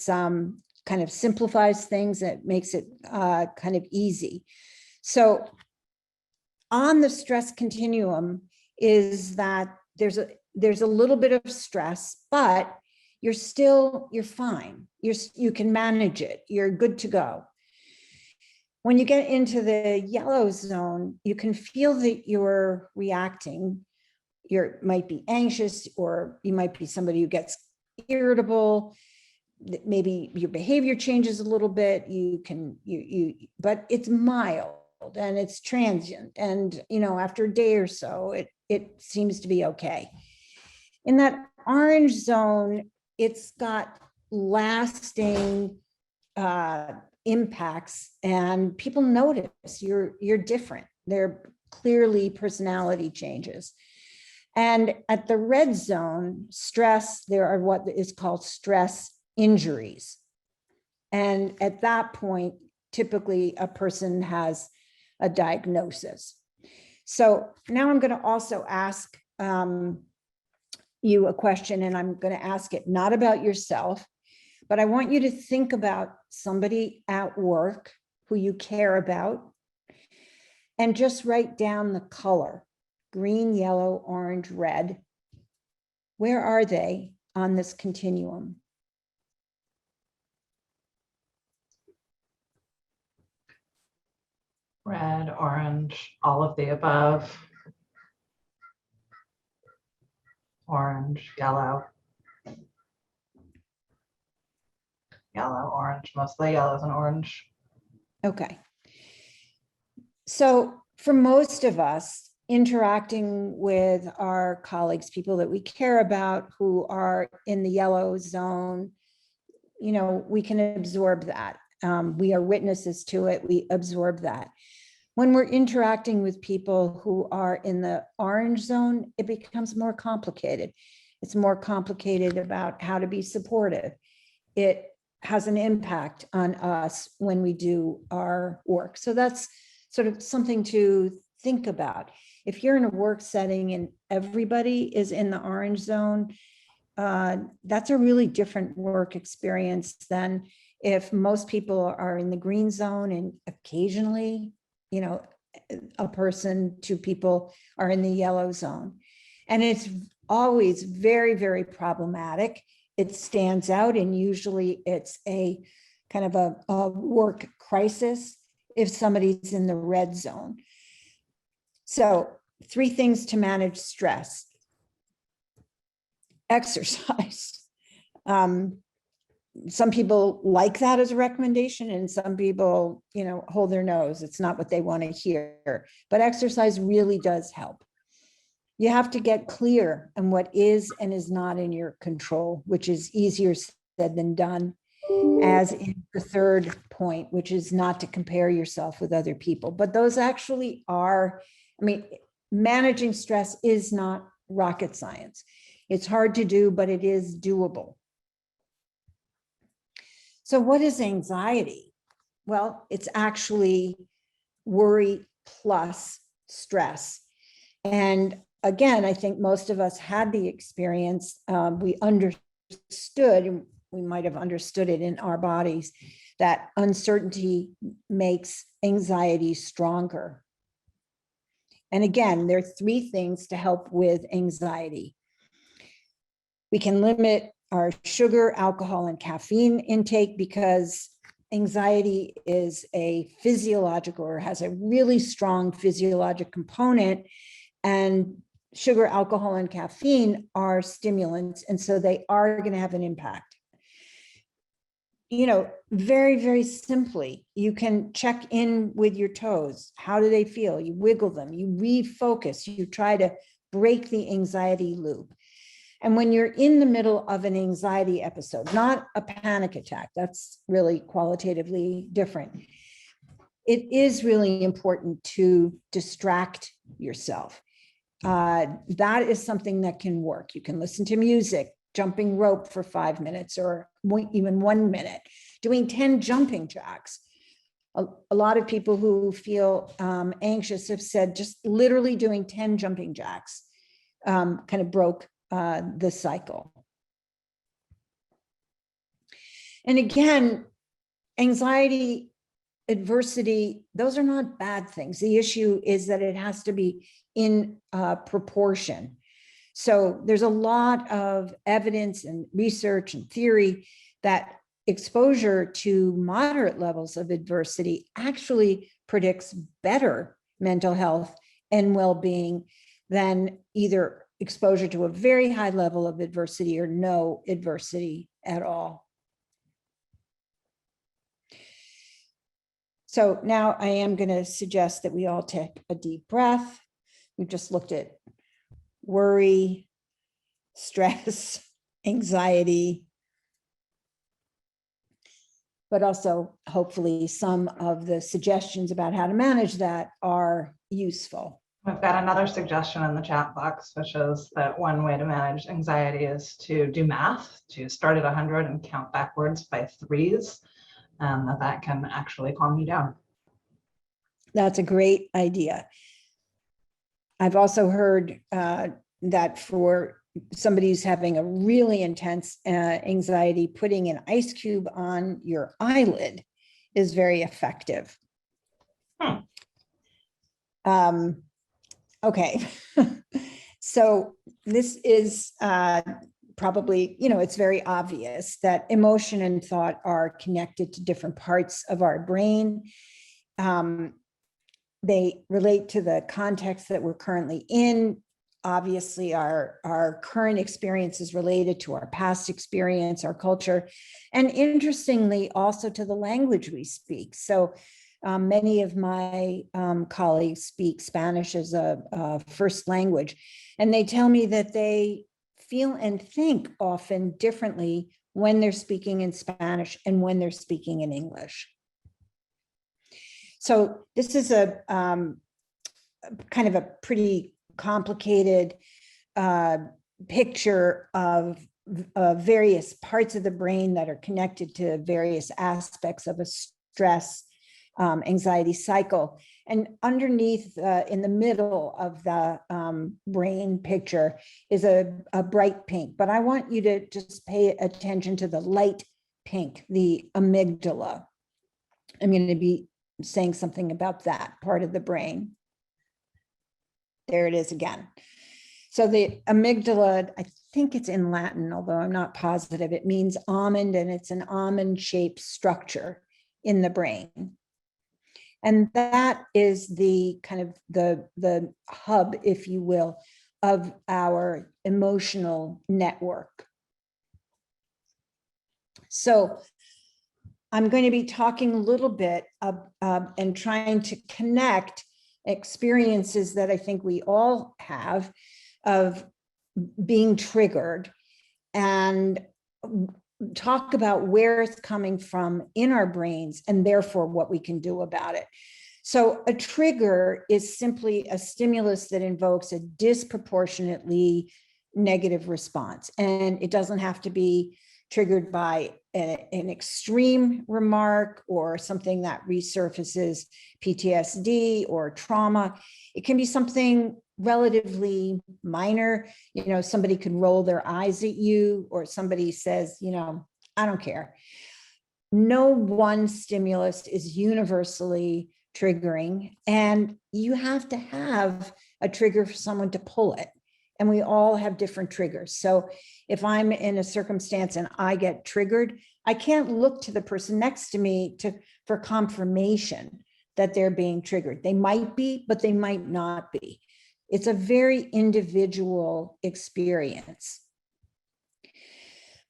Speaker 2: kind of simplifies things. It makes it kind of easy. So on the stress continuum is that there's a little bit of stress, but you're fine. You can manage it. You're good to go. When you get into the yellow zone, you can feel that you're reacting. You might be anxious, or you might be somebody who gets irritable. Maybe your behavior changes a little bit. But it's mild and it's transient. And, after a day or so, it seems to be okay. In that orange zone, it's got lasting impacts, and people notice you're different. There are clearly personality changes. And at the red zone, stress, there are what is called stress injuries. And at that point, typically a person has a diagnosis. So now I'm going to also ask you a question, and I'm going to ask it not about yourself, but I want you to think about somebody at work who you care about, and just write down the color: green, yellow, orange, red. Where are they on this continuum?
Speaker 1: Red, orange, all of the above. Orange, yellow. Yellow, orange, mostly yellows and orange.
Speaker 2: Okay. So for most of us, interacting with our colleagues, people that we care about who are in the yellow zone, we can absorb that. We are witnesses to it. We absorb that. When we're interacting with people who are in the orange zone, it becomes more complicated. It's more complicated about how to be supportive. It has an impact on us when we do our work. So that's sort of something to think about. If you're in a work setting and everybody is in the orange zone, that's a really different work experience than if most people are in the green zone and occasionally, a person, two people are in the yellow zone. And it's always very, very problematic. It stands out, and usually it's a kind of a work crisis if somebody's in the red zone. So 3 things to manage stress. Exercise. Some people like that as a recommendation, and some people, hold their nose. It's not what they want to hear, but exercise really does help. You have to get clear on what is and is not in your control, which is easier said than done, as in the third point, which is not to compare yourself with other people. But those actually are, managing stress is not rocket science. It's hard to do, but it is doable. So what is anxiety? Well, it's actually worry plus stress. And again, I think most of us had the experience. We understood, and we might have understood it in our bodies, that uncertainty makes anxiety stronger. And again, there are 3 things to help with anxiety. We can limit our sugar, alcohol, and caffeine intake, because anxiety is a physiological, or has a really strong physiologic component, and sugar, alcohol, and caffeine are stimulants, and so they are going to have an impact. Very, very simply, you can check in with your toes. How do they feel? You wiggle them, you refocus, you try to break the anxiety loop. And when you're in the middle of an anxiety episode, not a panic attack, that's really qualitatively different. It is really important to distract yourself. That is something that can work. You can listen to music, jumping rope for 5 minutes, or even 1 minute, doing 10 jumping jacks. a lot of people who feel anxious have said just literally doing 10 jumping jacks kind of broke the cycle. And again, anxiety, adversity, those are not bad things. The issue is that it has to be in proportion. So there's a lot of evidence and research and theory that exposure to moderate levels of adversity actually predicts better mental health and well-being than either exposure to a very high level of adversity or no adversity at all. So now I am going to suggest that we all take a deep breath. We've just looked at worry, stress, anxiety, but also hopefully some of the suggestions about how to manage that are useful.
Speaker 1: We've got another suggestion in the chat box, which is that one way to manage anxiety is to do math, to start at 100 and count backwards by threes. That can actually calm you down.
Speaker 2: That's a great idea. I've also heard that for somebody who's having a really intense anxiety, putting an ice cube on your eyelid is very effective. Okay, so this is probably, it's very obvious that emotion and thought are connected to different parts of our brain. They relate to the context that we're currently in. Obviously, our current experience is related to our past experience, our culture, and interestingly, also to the language we speak. So many of my colleagues speak Spanish as a first language, and they tell me that they feel and think often differently when they're speaking in Spanish and when they're speaking in English. So this is a kind of a pretty complicated picture of various parts of the brain that are connected to various aspects of a stress anxiety cycle. And underneath, in the middle of the brain picture is a bright pink, but I want you to just pay attention to the light pink, the amygdala. I'm going to be saying something about that part of the brain. There it is again. So the amygdala, I think it's in Latin, although I'm not positive, it means almond, and it's an almond-shaped structure in the brain. And that is the kind of the hub, if you will, of our emotional network. So I'm going to be talking a little bit and trying to connect experiences that I think we all have of being triggered and talk about where it's coming from in our brains and therefore what we can do about it. So a trigger is simply a stimulus that invokes a disproportionately negative response. And it doesn't have to be triggered by an extreme remark or something that resurfaces PTSD or trauma. It can be something relatively minor. Somebody could roll their eyes at you, or somebody says, I don't care. No one stimulus is universally triggering, and you have to have a trigger for someone to pull it. And we all have different triggers. So if I'm in a circumstance and I get triggered, I can't look to the person next to me for confirmation that they're being triggered. They might be, but they might not be. It's a very individual experience.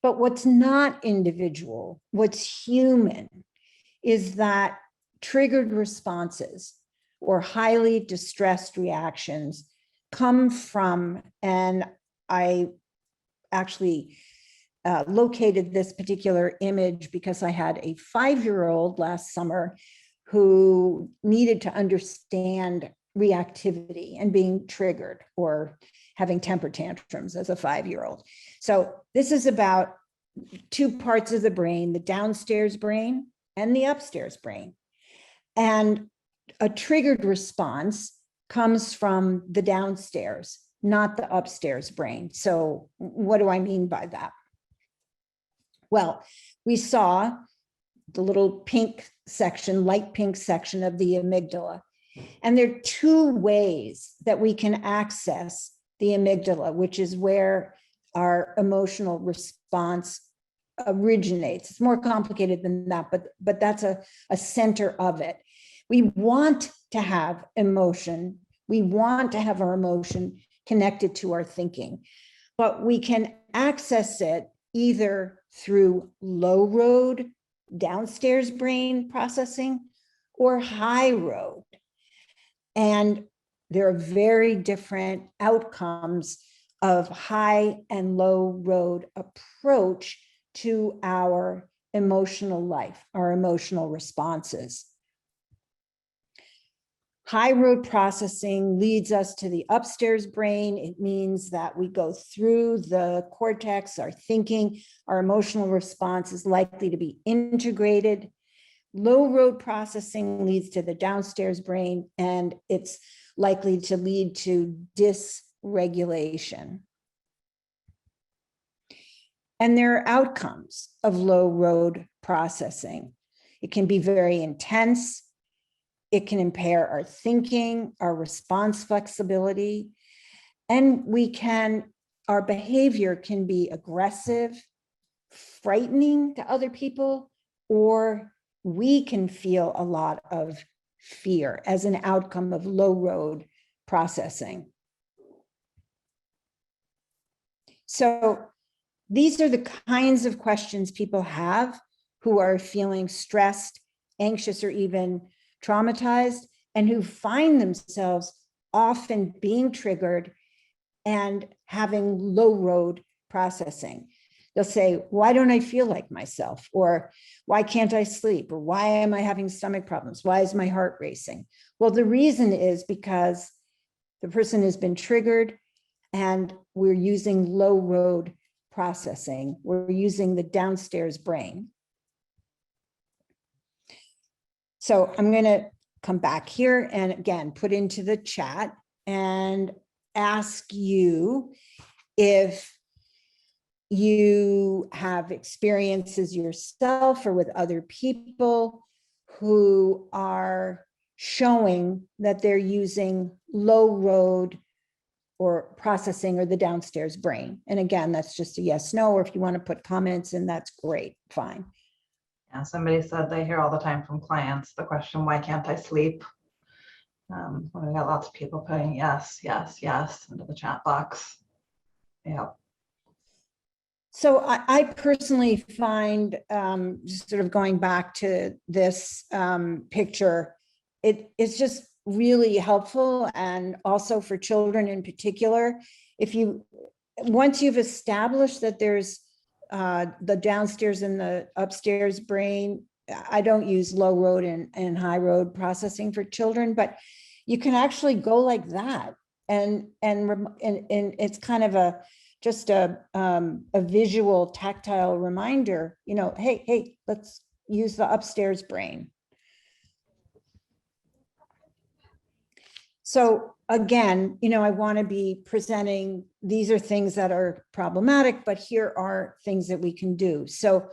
Speaker 2: But what's not individual, what's human, is that triggered responses or highly distressed reactions come from, and I actually located this particular image because I had a 5-year-old last summer who needed to understand reactivity and being triggered or having temper tantrums as a 5-year-old. So this is about two parts of the brain, the downstairs brain and the upstairs brain. And a triggered response comes from the downstairs, not the upstairs brain. So what do I mean by that? Well, we saw the little pink section, light pink section of the amygdala. And there are two ways that we can access the amygdala, which is where our emotional response originates. It's more complicated than that, but that's a center of it. We want to have emotion. We want to have our emotion connected to our thinking, but we can access it either through low road downstairs brain processing or high road. And there are very different outcomes of high and low road approach to our emotional life, our emotional responses. High road processing leads us to the upstairs brain. It means that we go through the cortex, our thinking, our emotional response is likely to be integrated. Low road processing leads to the downstairs brain, and it's likely to lead to dysregulation. And there are outcomes of low road processing. It can be very intense. It can impair our thinking, our response flexibility, and our behavior can be aggressive, frightening to other people, or we can feel a lot of fear as an outcome of low road processing. So these are the kinds of questions people have who are feeling stressed, anxious, or even traumatized, and who find themselves often being triggered and having low road processing. They'll say, why don't I feel like myself? Or why can't I sleep? Or why am I having stomach problems? Why is my heart racing? Well, the reason is because the person has been triggered and we're using low road processing. We're using the downstairs brain. So I'm going to come back here and again, put into the chat and ask you if you have experiences yourself or with other people who are showing that they're using low road or processing or the downstairs brain. And again, that's just a yes, no, or if you want to put comments in, that's great, fine.
Speaker 1: Yeah, somebody said they hear all the time from clients the question, why can't I sleep? We got lots of people putting yes, yes, yes into the chat box. Yeah.
Speaker 2: So I personally find, just sort of going back to this picture, it's just really helpful, and also for children in particular. Once you've established that there's the downstairs and the upstairs brain, I don't use low road and high road processing for children, but you can actually go like that, and it's kind of just a visual, tactile reminder. Hey, let's use the upstairs brain. So again, I want to be presenting, these are things that are problematic, but here are things that we can do. So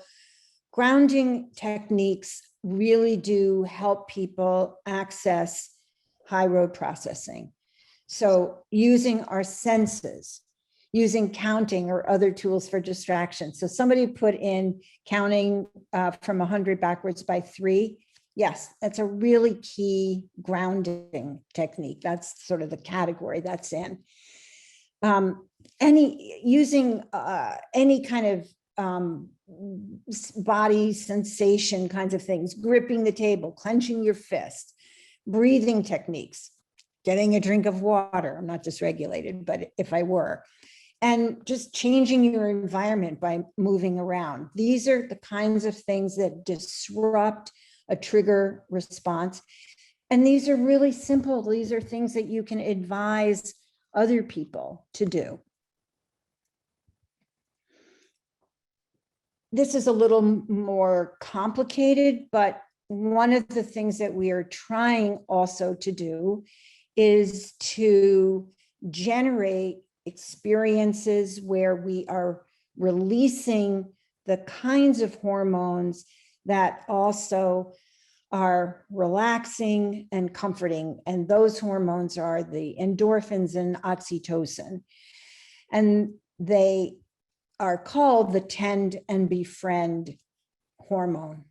Speaker 2: grounding techniques really do help people access high road processing. So using our senses, using counting or other tools for distraction. So somebody put in counting from 100 backwards by 3. Yes, that's a really key grounding technique. That's sort of the category that's in. Using any kind of body sensation kinds of things, gripping the table, clenching your fist, breathing techniques, getting a drink of water. I'm not dysregulated, but if I were, and just changing your environment by moving around. These are the kinds of things that disrupt a trigger response. And these are really simple. These are things that you can advise other people to do. This is a little more complicated, but one of the things that we are trying also to do is to generate experiences where we are releasing the kinds of hormones that also are relaxing and comforting. And those hormones are the endorphins and oxytocin. And they are called the tend and befriend hormone.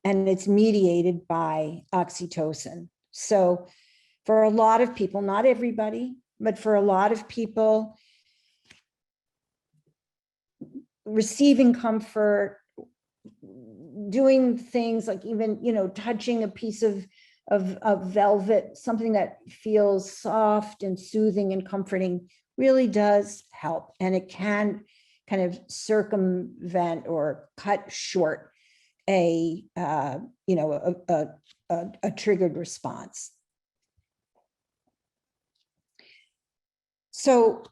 Speaker 2: And it's mediated by oxytocin. So for a lot of people, not everybody, but for a lot of people, receiving comfort, doing things like even, touching a piece of velvet, something that feels soft and soothing and comforting, really does help. And it can kind of circumvent or cut short a triggered response. So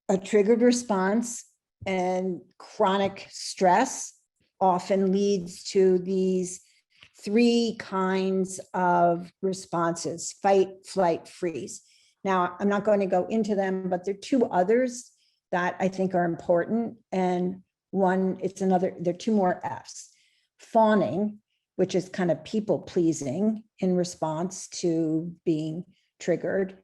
Speaker 2: a triggered response and chronic stress often leads to these three kinds of responses: fight, flight, freeze. Now, I'm not going to go into them, but there are two others that I think are important. And there are two more F's. Fawning, which is kind of people pleasing in response to being triggered,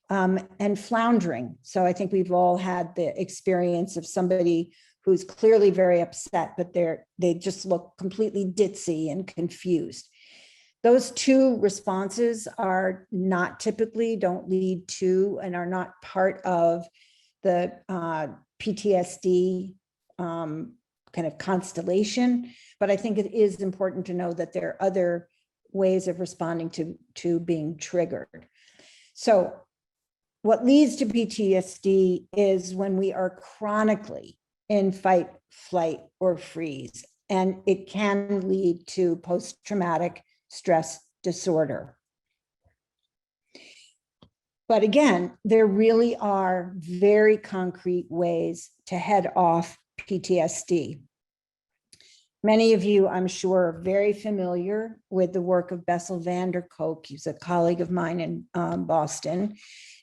Speaker 2: and floundering. So I think we've all had the experience of somebody who's clearly very upset, but they just look completely ditzy and confused. Those two responses are not typically, don't lead to, and are not part of the PTSD kind of constellation. But I think it is important to know that there are other ways of responding to being triggered. So what leads to PTSD is when we are chronically in fight, flight, or freeze, and it can lead to post-traumatic stress disorder. But again, there really are very concrete ways to head off PTSD. Many of you, I'm sure, are very familiar with the work of Bessel van der Kolk. He's a colleague of mine in Boston.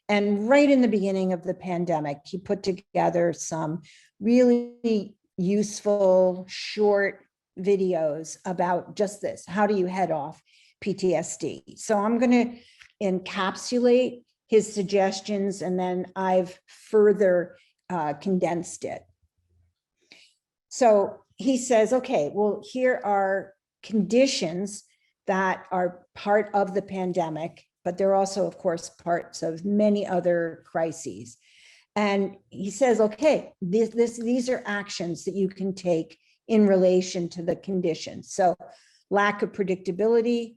Speaker 2: And right in the beginning of the pandemic, he put together some really useful short videos about just this. How do you head off PTSD? So I'm going to encapsulate his suggestions, and then I've further condensed it. So he says, okay, well, here are conditions that are part of the pandemic, but they're also, of course, parts of many other crises. And he says, okay, these are actions that you can take in relation to the conditions. So lack of predictability,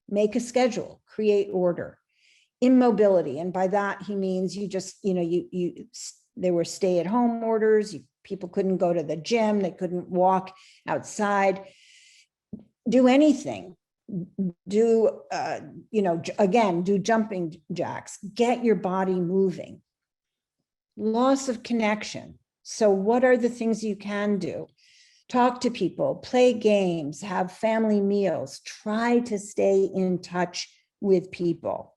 Speaker 2: make a schedule, create order. Immobility, and by that he means you just, there were stay-at-home orders, people couldn't go to the gym, they couldn't walk outside, do anything. Do, again, do jumping jacks, get your body moving. Loss of connection. So what are the things you can do? Talk to people, play games, have family meals, try to stay in touch with people.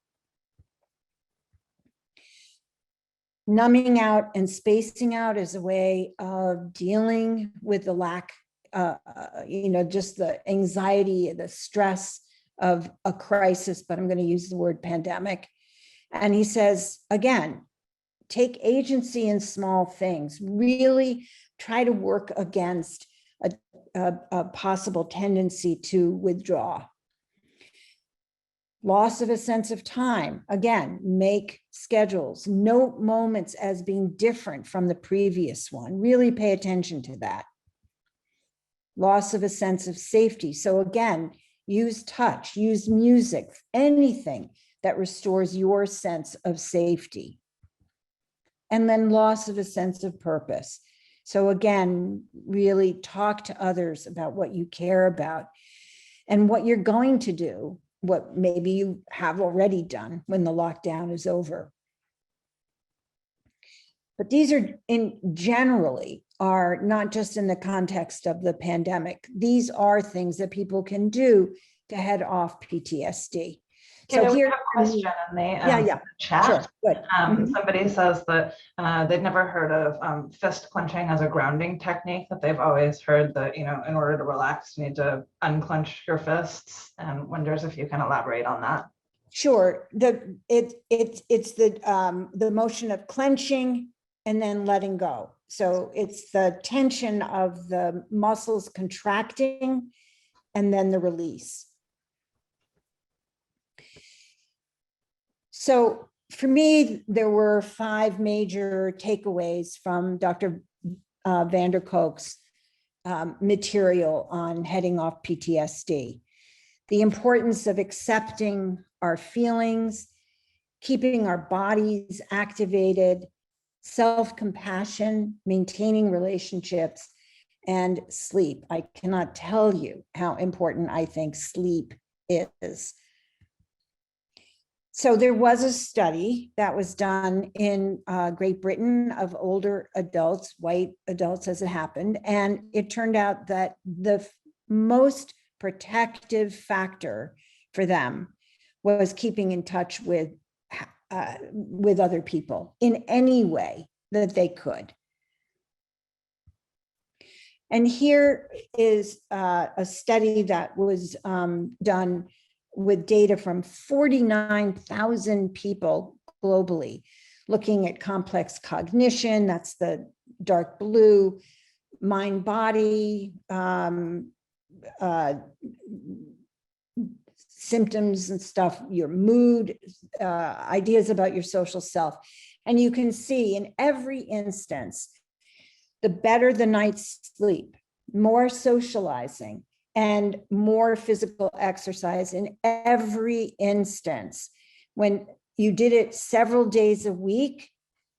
Speaker 2: Numbing out and spacing out is a way of dealing with the lack, just the anxiety, the stress of a crisis, but I'm going to use the word pandemic. And he says, again, take agency in small things, really try to work against a possible tendency to withdraw. Loss of a sense of time. Again, make schedules, note moments as being different from the previous one. Really pay attention to that. Loss of a sense of safety. So again, use touch, use music, anything that restores your sense of safety. And then loss of a sense of purpose. So again, really talk to others about what you care about and what you're going to do, what maybe you have already done when the lockdown is over. But these are generally are not just in the context of the pandemic. These are things that people can do to head off PTSD.
Speaker 1: Okay,
Speaker 2: So
Speaker 1: we
Speaker 2: here,
Speaker 1: have a question in the
Speaker 2: yeah,
Speaker 1: chat.
Speaker 2: sure, good. Mhm.
Speaker 1: Somebody says that they've never heard of fist clenching as a grounding technique, that they've always heard that, you know, in order to relax, you need to unclench your fists, and wonders if you can elaborate on that.
Speaker 2: Sure. It's the motion of clenching and then letting go. So it's the tension of the muscles contracting and then the release. So for me, there were 5 major takeaways from Dr. Van der Kolk's material on heading off PTSD. The importance of accepting our feelings, keeping our bodies activated, self-compassion, maintaining relationships, and sleep. I cannot tell you how important I think sleep is. So there was a study that was done in Great Britain of older adults, white adults as it happened, and it turned out that the most protective factor for them was keeping in touch with other people in any way that they could. And here is a study that was done with data from 49,000 people globally, looking at complex cognition, that's the dark blue, mind body, symptoms and stuff, your mood, ideas about your social self. And you can see in every instance, the better the night's sleep, more socializing, and more physical exercise in every instance. When you did it several days a week,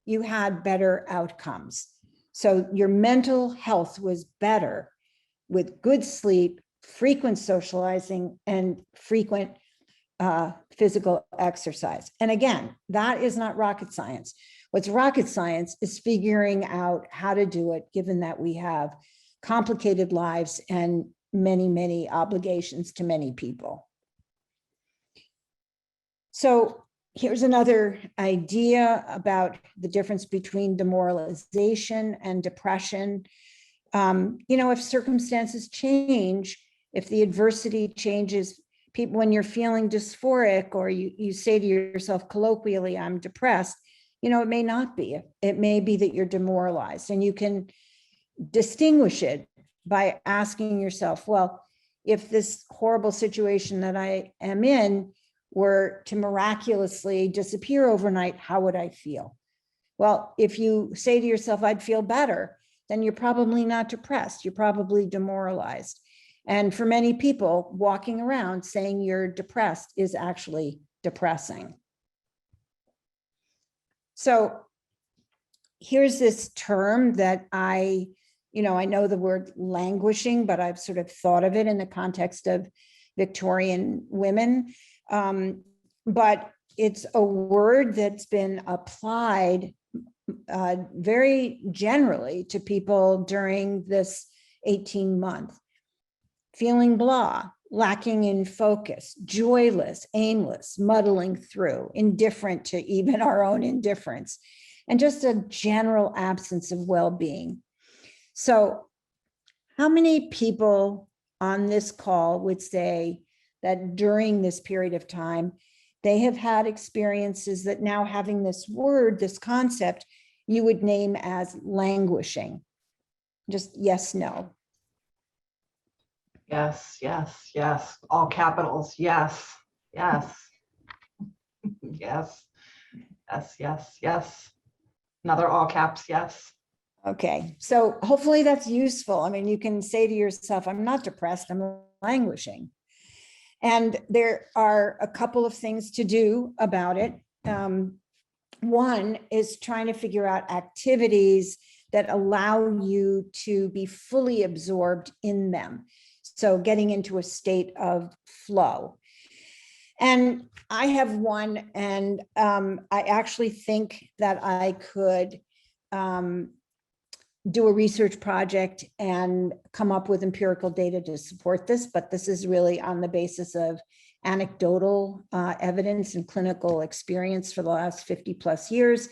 Speaker 2: you had better outcomes. So your mental health was better with good sleep, frequent socializing, and frequent physical exercise. And again, that is not rocket science. What's rocket science is figuring out how to do it, given that we have complicated lives and many, many obligations to many people. So here's another idea about the difference between demoralization and depression. You know, if circumstances change, if the adversity changes, people, when you're feeling dysphoric, or you say to yourself colloquially, I'm depressed, you know, it may not be. It may be that you're demoralized, and you can distinguish it by asking yourself, well, if this horrible situation that I am in were to miraculously disappear overnight, how would I feel? Well, if you say to yourself, I'd feel better, then you're probably not depressed. You're probably demoralized. And for many people, walking around saying you're depressed is actually depressing. So here's this term that I know the word languishing, but I've sort of thought of it in the context of Victorian women. But it's a word that's been applied very generally to people during this 18-month. Feeling blah, lacking in focus, joyless, aimless, muddling through, indifferent to even our own indifference, and just a general absence of well-being. So how many people on this call would say that during this period of time, they have had experiences that now, having this word, this concept, you would name as languishing? Just yes, no.
Speaker 1: Yes, yes, yes. All capitals. Yes, yes, yes, yes, yes, yes. Another all caps. Yes.
Speaker 2: Okay, so hopefully that's useful. I mean, you can say to yourself, I'm not depressed, I'm languishing. And there are a couple of things to do about it. One is trying to figure out activities that allow you to be fully absorbed in them. So getting into a state of flow. And I have one, and I actually think that I could do a research project and come up with empirical data to support this, but this is really on the basis of anecdotal evidence and clinical experience for the last 50 plus years.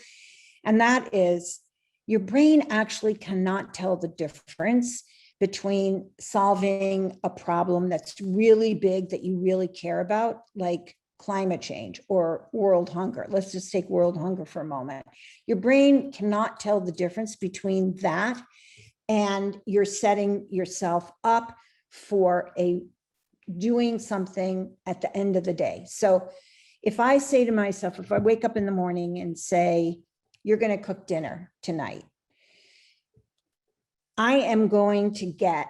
Speaker 2: And that is, your brain actually cannot tell the difference between solving a problem that's really big that you really care about, like climate change or world hunger. Let's just take world hunger for a moment. Your brain cannot tell the difference between that and you're setting yourself up for doing something at the end of the day. So if I say to myself, if I wake up in the morning and say, you're going to cook dinner tonight, I am going to get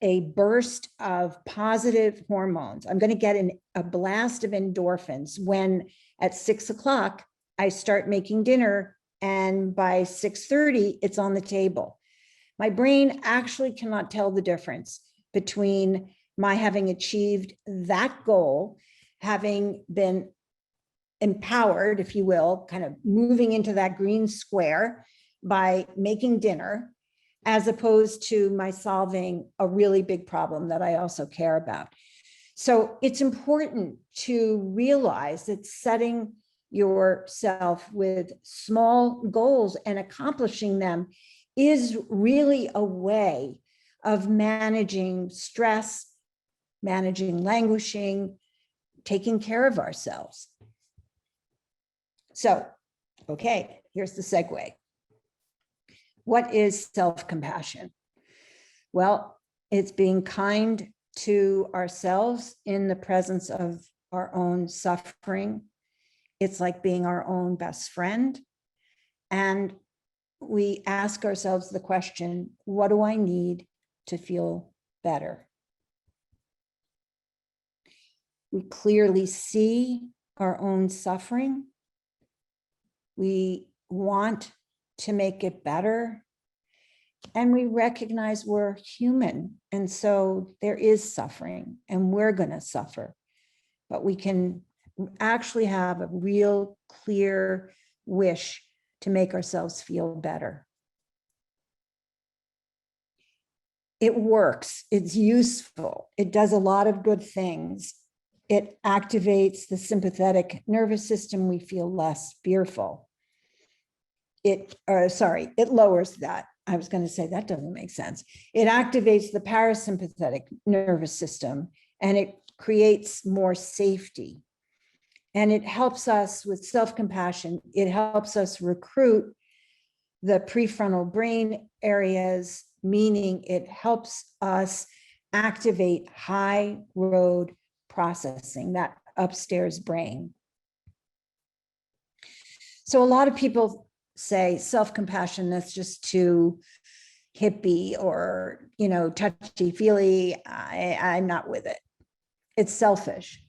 Speaker 2: a burst of positive hormones. I'm going to get a blast of endorphins when at 6 o'clock, I start making dinner and by 6:30, it's on the table. My brain actually cannot tell the difference between my having achieved that goal, having been empowered, if you will, kind of moving into that green square by making dinner, as opposed to my solving a really big problem that I also care about. So it's important to realize that setting yourself with small goals and accomplishing them is really a way of managing stress, managing languishing, taking care of ourselves. So, okay, here's the segue. What is self-compassion? Well, it's being kind to ourselves in the presence of our own suffering. It's like being our own best friend. And we ask ourselves the question, what do I need to feel better? We clearly see our own suffering. We want to make it better. And we recognize we're human. And so there is suffering and we're going to suffer. But we can actually have a real clear wish to make ourselves feel better. It works. It's useful. It does a lot of good things. It activates the sympathetic nervous system. We feel less fearful. It lowers that. I was going to say that doesn't make sense. It activates the parasympathetic nervous system and it creates more safety. And it helps us with self-compassion. It helps us recruit the prefrontal brain areas, meaning it helps us activate high road processing, that upstairs brain. So a lot of people say self-compassion, that's just too hippie or, touchy-feely. I'm not with it. It's selfish.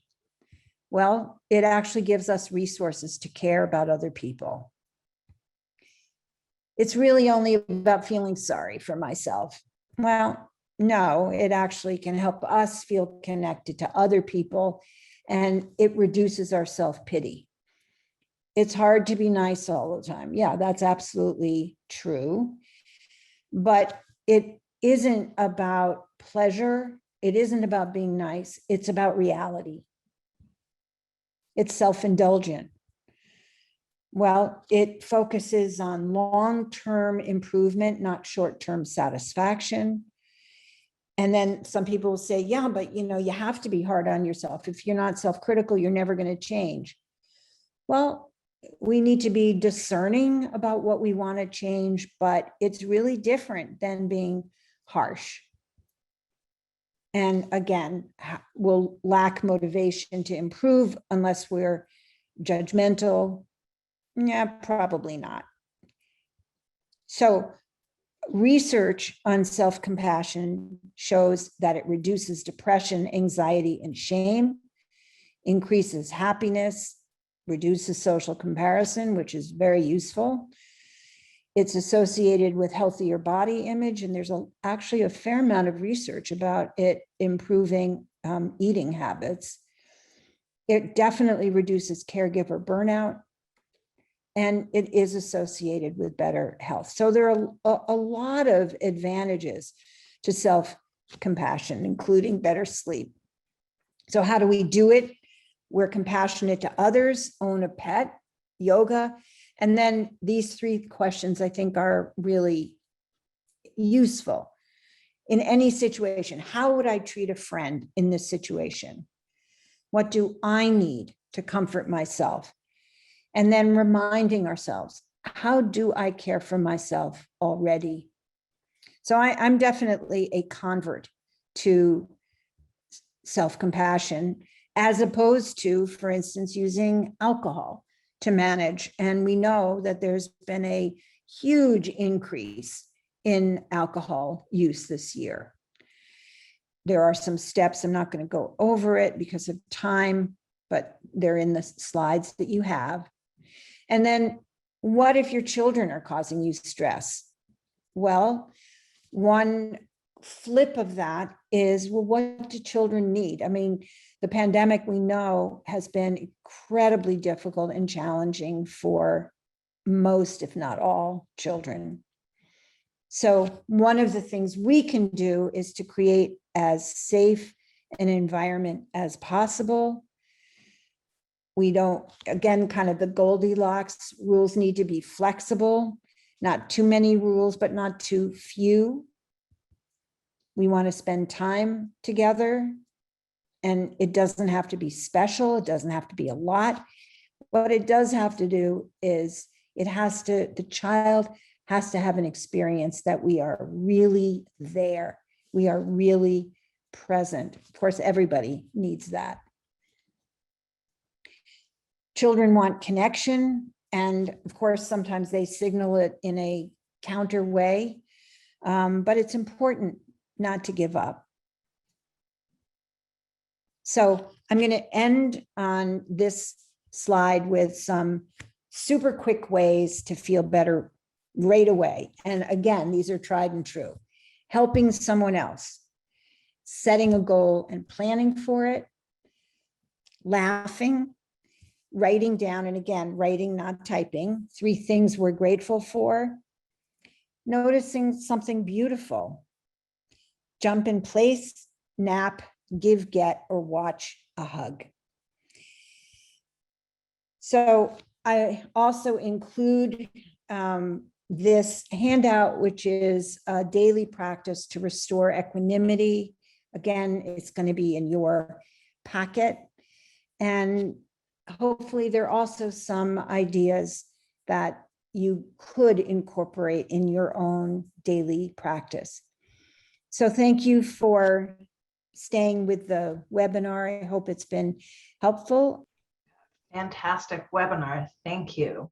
Speaker 2: Well, it actually gives us resources to care about other people. It's really only about feeling sorry for myself. Well, no, it actually can help us feel connected to other people and it reduces our self-pity. It's hard to be nice all the time. Yeah, that's absolutely true. But it isn't about pleasure. It isn't about being nice. It's about reality. It's self-indulgent. Well, it focuses on long-term improvement, not short-term satisfaction. And then some people will say, yeah, but you have to be hard on yourself. If you're not self-critical, you're never going to change. Well, we need to be discerning about what we want to change, but it's really different than being harsh. And again, we'll lack motivation to improve unless we're judgmental. Yeah, probably not. So research on self-compassion shows that it reduces depression, anxiety, and shame, increases happiness, reduces social comparison, which is very useful. It's associated with healthier body image, and there's actually a fair amount of research about it improving eating habits. It definitely reduces caregiver burnout. and it is associated with better health. So there are a lot of advantages to self-compassion, including better sleep. So how do we do it? We're compassionate to others, own a pet, yoga. And then these 3 questions I think are really useful in any situation. How would I treat a friend in this situation? What do I need to comfort myself? And then reminding ourselves, how do I care for myself already? So I'm definitely a convert to self-compassion, as opposed to, for instance, using alcohol to manage. And we know that there's been a huge increase in alcohol use this year. There are some steps, I'm not going to go over it because of time, but they're in the slides that you have. And then what if your children are causing you stress? Well, one flip of that is, well, what do children need? I mean, the pandemic, we know, has been incredibly difficult and challenging for most, if not all, children. So one of the things we can do is to create as safe an environment as possible. We don't, again, kind of the Goldilocks rules need to be flexible, not too many rules, but not too few. We want to spend time together, and it doesn't have to be special. It doesn't have to be a lot. What it does have to do is the child has to have an experience that we are really there. We are really present. Of course, everybody needs that. Children want connection, and of course, sometimes they signal it in a counter way, but it's important not to give up. So I'm going to end on this slide with some super quick ways to feel better right away. And again, these are tried and true. Helping someone else, setting a goal and planning for it, laughing, writing down, and again, writing, not typing, 3 things we're grateful for, noticing something beautiful, jump in place, nap, give, get, or watch a hug. So I also include this handout, which is a daily practice to restore equanimity. Again, it's going to be in your packet. And hopefully there are also some ideas that you could incorporate in your own daily practice. So thank you for staying with the webinar. I hope it's been helpful.
Speaker 1: Fantastic webinar. Thank you.